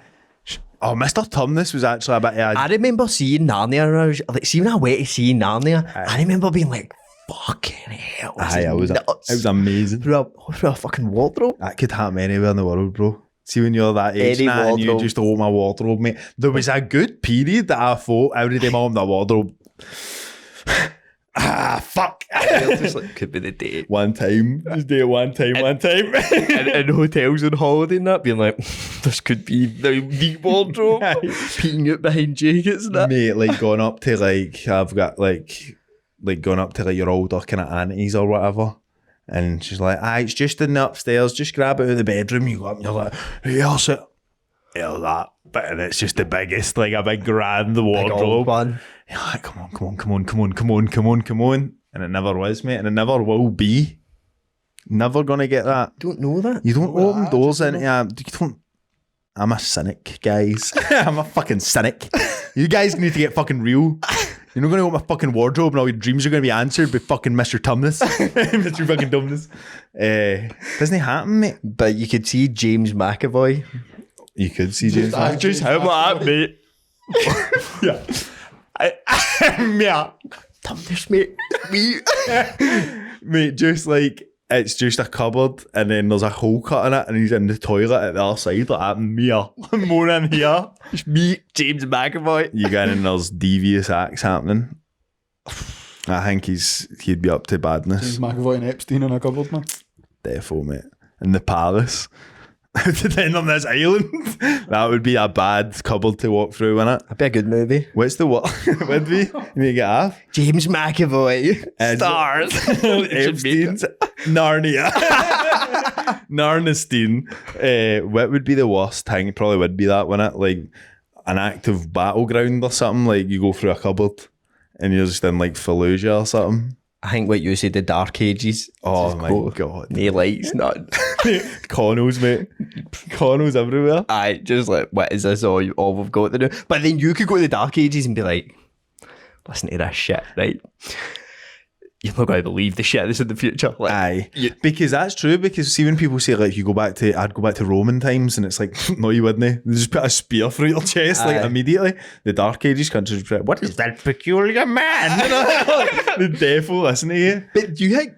Speaker 1: Oh, Mr. Tumnus was actually a bit.
Speaker 3: I remember seeing Narnia. And I was, like, see when I went to see Narnia, I remember being like, "Fucking hell!"
Speaker 1: Aye, it was amazing.
Speaker 3: Through a fucking wardrobe.
Speaker 1: That could happen anywhere in the world, bro. See, when you're that age
Speaker 3: Any
Speaker 1: now and you
Speaker 3: wardrobe.
Speaker 1: just open my wardrobe, mate. There was a good period that I thought every time I opened the wardrobe, fuck.
Speaker 3: Just like, could be the day.
Speaker 1: One time. Just do it one time.
Speaker 3: in hotels and holiday and that, being like, this could be the wardrobe. Peeking out behind jackets and that.
Speaker 1: Mate, like going up to like, I've got like going up to like your older kind of aunties or whatever. And she's like, it's just in the upstairs, just grab it out of the bedroom. You go up and you're like, hey, else it. Hell that. But and it's just the biggest, like a big grand wardrobe.
Speaker 3: One.
Speaker 1: You're like, come on. And it never was, mate. And it never will be. Never gonna get that.
Speaker 3: Don't know that.
Speaker 1: You don't open doors into you don't. I'm a cynic, guys. I'm a fucking cynic. You guys need to get fucking real. You're not going to open my fucking wardrobe and all your dreams are going to be answered by fucking Mr. Tumnus. Mr. fucking Dumbness. Doesn't it happen, mate?
Speaker 3: But you could see James McAvoy.
Speaker 1: You could see James McAvoy.
Speaker 3: Just how that, mate.
Speaker 1: Yeah. Yeah.
Speaker 3: Tumnus, mate. Me.
Speaker 1: Mate, just like, it's just a cupboard and then there's a hole cut in it and he's in the toilet at the other side like that. More in here.
Speaker 3: Just me, James McAvoy.
Speaker 1: You get in and there's devious acts happening. I think he'd be up to badness.
Speaker 4: James McAvoy and Epstein in a cupboard, man.
Speaker 1: Defo, mate. In the palace. Then on this island. That would be a bad cupboard to walk through, wouldn't it?
Speaker 3: That'd be a good movie.
Speaker 1: What's the what? Would be? You need to get off?
Speaker 3: James McAvoy.
Speaker 1: And-
Speaker 3: Stars.
Speaker 1: Epstein's Narnia. Narnestein. What would be the worst thing? It probably would be that, wouldn't it? Like an active battleground or something. Like you go through a cupboard and you're just in like Fallujah or something.
Speaker 3: I think what you said, the Dark Ages.
Speaker 1: Oh
Speaker 3: Just
Speaker 1: my
Speaker 3: go,
Speaker 1: God.
Speaker 3: No lights, none.
Speaker 1: Connos, mate. Connos everywhere.
Speaker 3: Aye, just like, what is this all we've got to do? But then you could go to the Dark Ages and be like, listen to this shit, right? You're not going to believe the shit that's in the future. Like,
Speaker 1: Aye. Because that's true, because see when people say like I'd go back to Roman times and it's like, no you wouldn't. They just put a spear through your chest like
Speaker 3: Aye.
Speaker 1: immediately. The Dark Ages countries, what is that peculiar man? You know? The devil listen to you.
Speaker 3: But do you think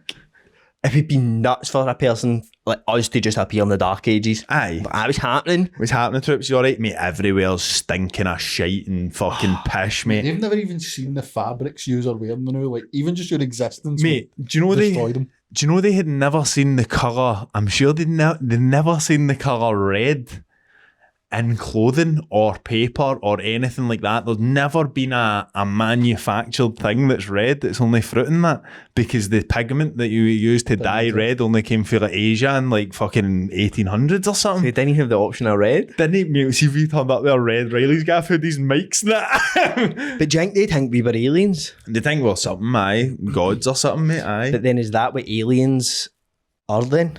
Speaker 3: it would be nuts for a person like us to just appear in the Dark Ages?
Speaker 1: Aye.
Speaker 3: But that was happening.
Speaker 1: What's happening, Trips? You alright? Mate, everywhere's stinking of shite and fucking pish, mate.
Speaker 4: They've never even seen the fabrics you are wearing now. Like, even just your existence.
Speaker 1: Mate, do you know
Speaker 4: destroy them.
Speaker 1: Do you know they had never seen the colour? I'm sure they'd never seen the colour red in clothing or paper or anything like that. There's never been a manufactured thing that's red that's only fruit in that, because the pigment that you use to dye red only came from like Asia in like fucking 1800s or something.
Speaker 3: They didn't have the option of red.
Speaker 1: Didn't he? See if he turned up with a red Reilly's Gaff with these mics and that.
Speaker 3: But do you think they think we were aliens?
Speaker 1: They think we're something, aye. Gods or something, mate, aye.
Speaker 3: But then is that what aliens are then?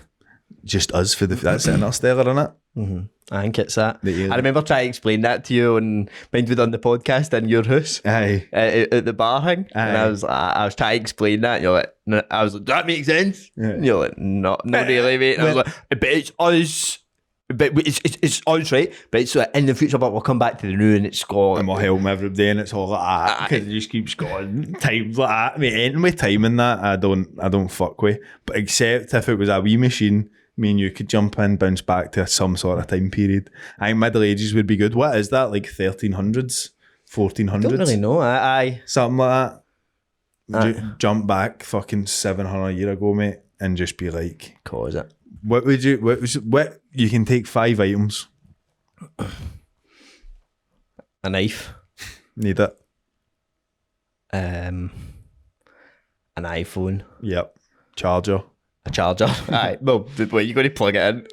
Speaker 1: Just us for that's interstellar, innit?
Speaker 3: Mm-hmm. I think it's that.
Speaker 1: The alien.
Speaker 3: I remember trying to explain that to you when we done the podcast in your house.
Speaker 1: Aye.
Speaker 3: At the bar thing. And
Speaker 1: Aye.
Speaker 3: I was trying to explain that. And you're like, no, I was like, does that make sense?
Speaker 1: Yeah.
Speaker 3: And you're like, not really, mate. And I was like, but it's us. But it's us, right? But it's in the future, but we'll come back to the new and it's Scotland.
Speaker 1: And we'll help them every day, and it's all like that, because it just keeps going. Times like that. Mate, anything with time in that, I don't fuck with. But except if it was a wee machine, me and you could jump in, bounce back to some sort of time period. I think Middle Ages would be good. What is that, like 1300s, 1400s?
Speaker 3: I don't really know. Aye.
Speaker 1: Something like that. Jump back fucking 700 years ago, mate, and just be like,
Speaker 3: Cause it.
Speaker 1: what you can take 5 items.
Speaker 3: A knife.
Speaker 1: Need it.
Speaker 3: An iPhone.
Speaker 1: Yep. Charger.
Speaker 3: A charger. Aye. Well, wait, you got to plug it in.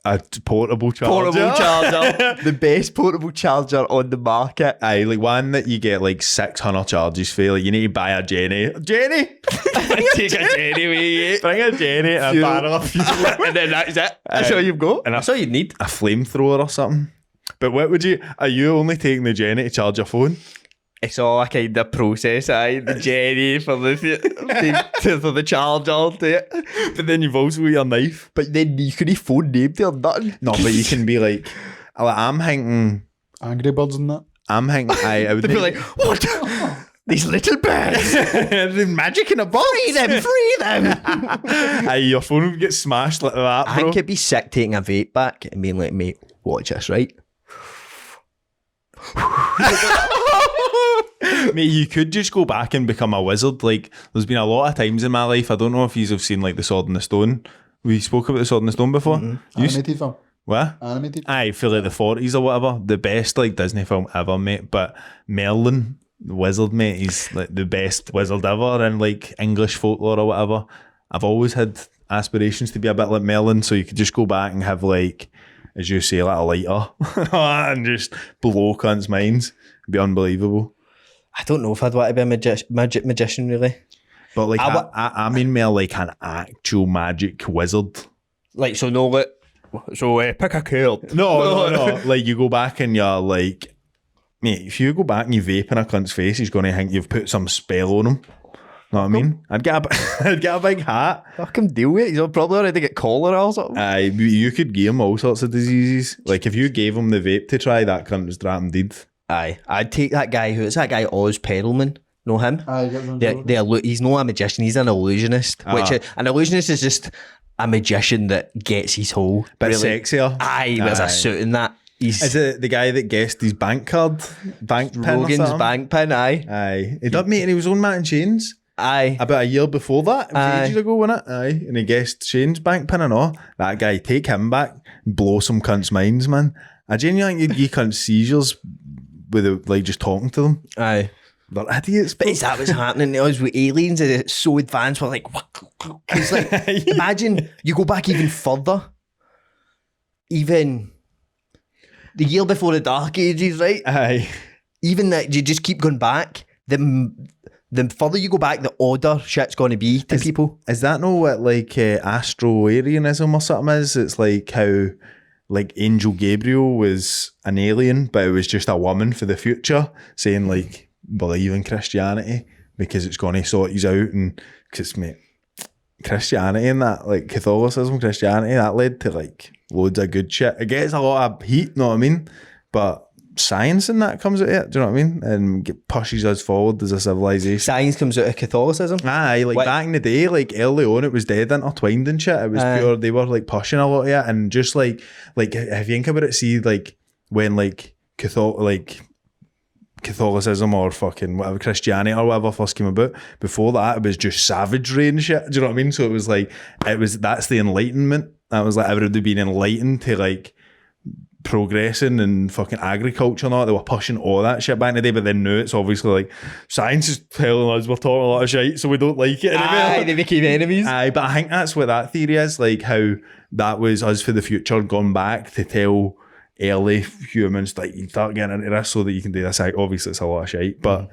Speaker 1: A portable charger.
Speaker 3: Portable charger. The best portable charger on the market.
Speaker 1: Aye, like one that you get like 600 charges for. Like you need to buy a Jenny. Jenny! Take a Jenny with you. Bring a Jenny and a barrel of fuel.
Speaker 3: And then that's it. That's all you've got.
Speaker 1: And
Speaker 3: that's all you need.
Speaker 1: A flamethrower or something. But what would you... Are you only taking the Jenny to charge your phone?
Speaker 3: It's all a kind of process, aye. The Jenny for the charger to it.
Speaker 1: But then you've also got your knife.
Speaker 3: But then you couldn't phone name to or nothing.
Speaker 1: No, but you can be like... I'm thinking...
Speaker 4: Angry Birds and that.
Speaker 1: I'm thinking... I would
Speaker 3: They'd be like, what? These little birds.
Speaker 1: There's magic in a box.
Speaker 3: Free them.
Speaker 1: Aye, your phone would get smashed like that, bro.
Speaker 3: I think it'd be sick taking a vape back and being like, mate, watch this, right?
Speaker 1: Mate, you could just go back and become a wizard. Like, there's been a lot of times in my life, I don't know if you've seen like The Sword and the Stone. We spoke about The Sword and the Stone before.
Speaker 3: Mm-hmm.
Speaker 4: Animated film.
Speaker 1: What?
Speaker 4: Animated.
Speaker 1: Aye, for like the 40s or whatever. The best like Disney film ever, mate. But Merlin, the wizard, mate, he's like the best wizard ever in like English folklore or whatever. I've always had aspirations to be a bit like Merlin, so you could just go back and have like, as you say, like a lighter and just blow cunts' minds. It'd be unbelievable.
Speaker 3: I don't know if I'd want to be a magician, really.
Speaker 1: But like, I mean more like an actual magic wizard.
Speaker 3: Like, so no, like, so pick a card.
Speaker 1: No. Like, you go back and you're like, mate, if you go back and you vape in a cunt's face, he's going to think you've put some spell on him. Know what I mean? I'd get a big hat.
Speaker 3: Fucking deal with it. He's probably already get cholera or something.
Speaker 1: Aye, you could give him all sorts of diseases. Like, if you gave him the vape to try, that cunt was drop dead.
Speaker 3: Aye, I'd take that guy. Who's that guy? Oz Perelman. Know him?
Speaker 4: Aye,
Speaker 3: he's not a magician. He's an illusionist. An illusionist is just a magician that gets his whole
Speaker 1: Bit sexier.
Speaker 3: Aye, wears a suit and that.
Speaker 1: Is it the guy that guessed his bank pin?
Speaker 3: Rogan's bank pin? Aye.
Speaker 1: Aye. He did, mate, and he was on Matt and Shane's.
Speaker 3: Aye.
Speaker 1: About a year before that. It was ages ago, wasn't it? Aye. And he guessed Shane's bank pin and all. That guy, take him back, blow some cunts' minds, man. I genuinely think you cunts seizures without like just talking to them.
Speaker 3: Aye.
Speaker 1: They're idiots.
Speaker 3: But is that what's happening to us with aliens? Is it so advanced? We're like, what? It's like, imagine you go back even further. Even the year before the Dark Ages, right?
Speaker 1: Aye.
Speaker 3: Even that, you just keep going back. The further you go back, the odder shit's going to be to people.
Speaker 1: Is that not what like Astro-Arianism or something is? It's like how like Angel Gabriel was an alien, but it was just a woman for the future, saying like, believe in Christianity because it's going to sort you out. And because, mate, Christianity and that, like Catholicism, Christianity, that led to like loads of good shit. It gets a lot of heat, know what I mean? But science and that comes out of it, do you know what I mean? And pushes us forward as a civilization.
Speaker 3: Science comes out of Catholicism?
Speaker 1: Aye, like back in the day, like early on, it was dead intertwined and shit. It was pure, they were like pushing a lot of it. And just like if you think about it, see like when like Catholicism or fucking whatever, Christianity or whatever first came about, before that it was just savagery and shit, do you know what I mean? So it was like, that's the Enlightenment. That was like everybody being enlightened to like progressing and fucking agriculture and all that. They were pushing all that shit back in the day, but then now it's obviously like science is telling us we're talking a lot of shit, so we don't like it anymore.
Speaker 3: Aye, they became enemies.
Speaker 1: Aye, but I think that's what that theory is, like how that was us for the future gone back to tell early humans like you start getting into this so that you can do this. Like, obviously it's a lot of shit, but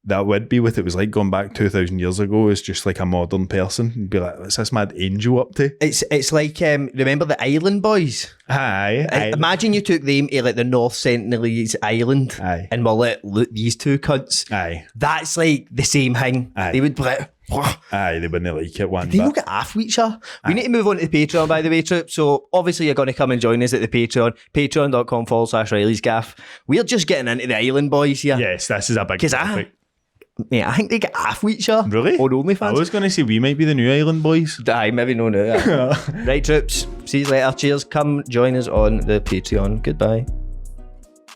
Speaker 1: that would be what it was like going back 2,000 years ago. It's just like a modern person and be like, what's this mad angel up to?
Speaker 3: It's like remember the Island Boys?
Speaker 1: Aye.
Speaker 3: Imagine you took them to like the North Sentinelese Island,
Speaker 1: Aye.
Speaker 3: and were like, look, these two cunts.
Speaker 1: Aye.
Speaker 3: That's like the same thing.
Speaker 1: Aye.
Speaker 3: They would be like, "Wah."
Speaker 1: Aye, they wouldn't like it one
Speaker 3: They
Speaker 1: bit.
Speaker 3: will get off with each other. We need to move on to the Patreon, by the way, troops. So obviously you're going to come and join us at the Patreon, patreon.com/Reilly's Gaff. We're just getting into the Island Boys here.
Speaker 1: Yes, this is a big
Speaker 3: 'Cause
Speaker 1: topic.
Speaker 3: Mate, I think they get off with each other.
Speaker 1: Really?
Speaker 3: On OnlyFans.
Speaker 1: I was going to say we might be the new Island Boys.
Speaker 3: Aye, maybe no now. Right, troops. See you later. Cheers. Come join us on the Patreon. Goodbye.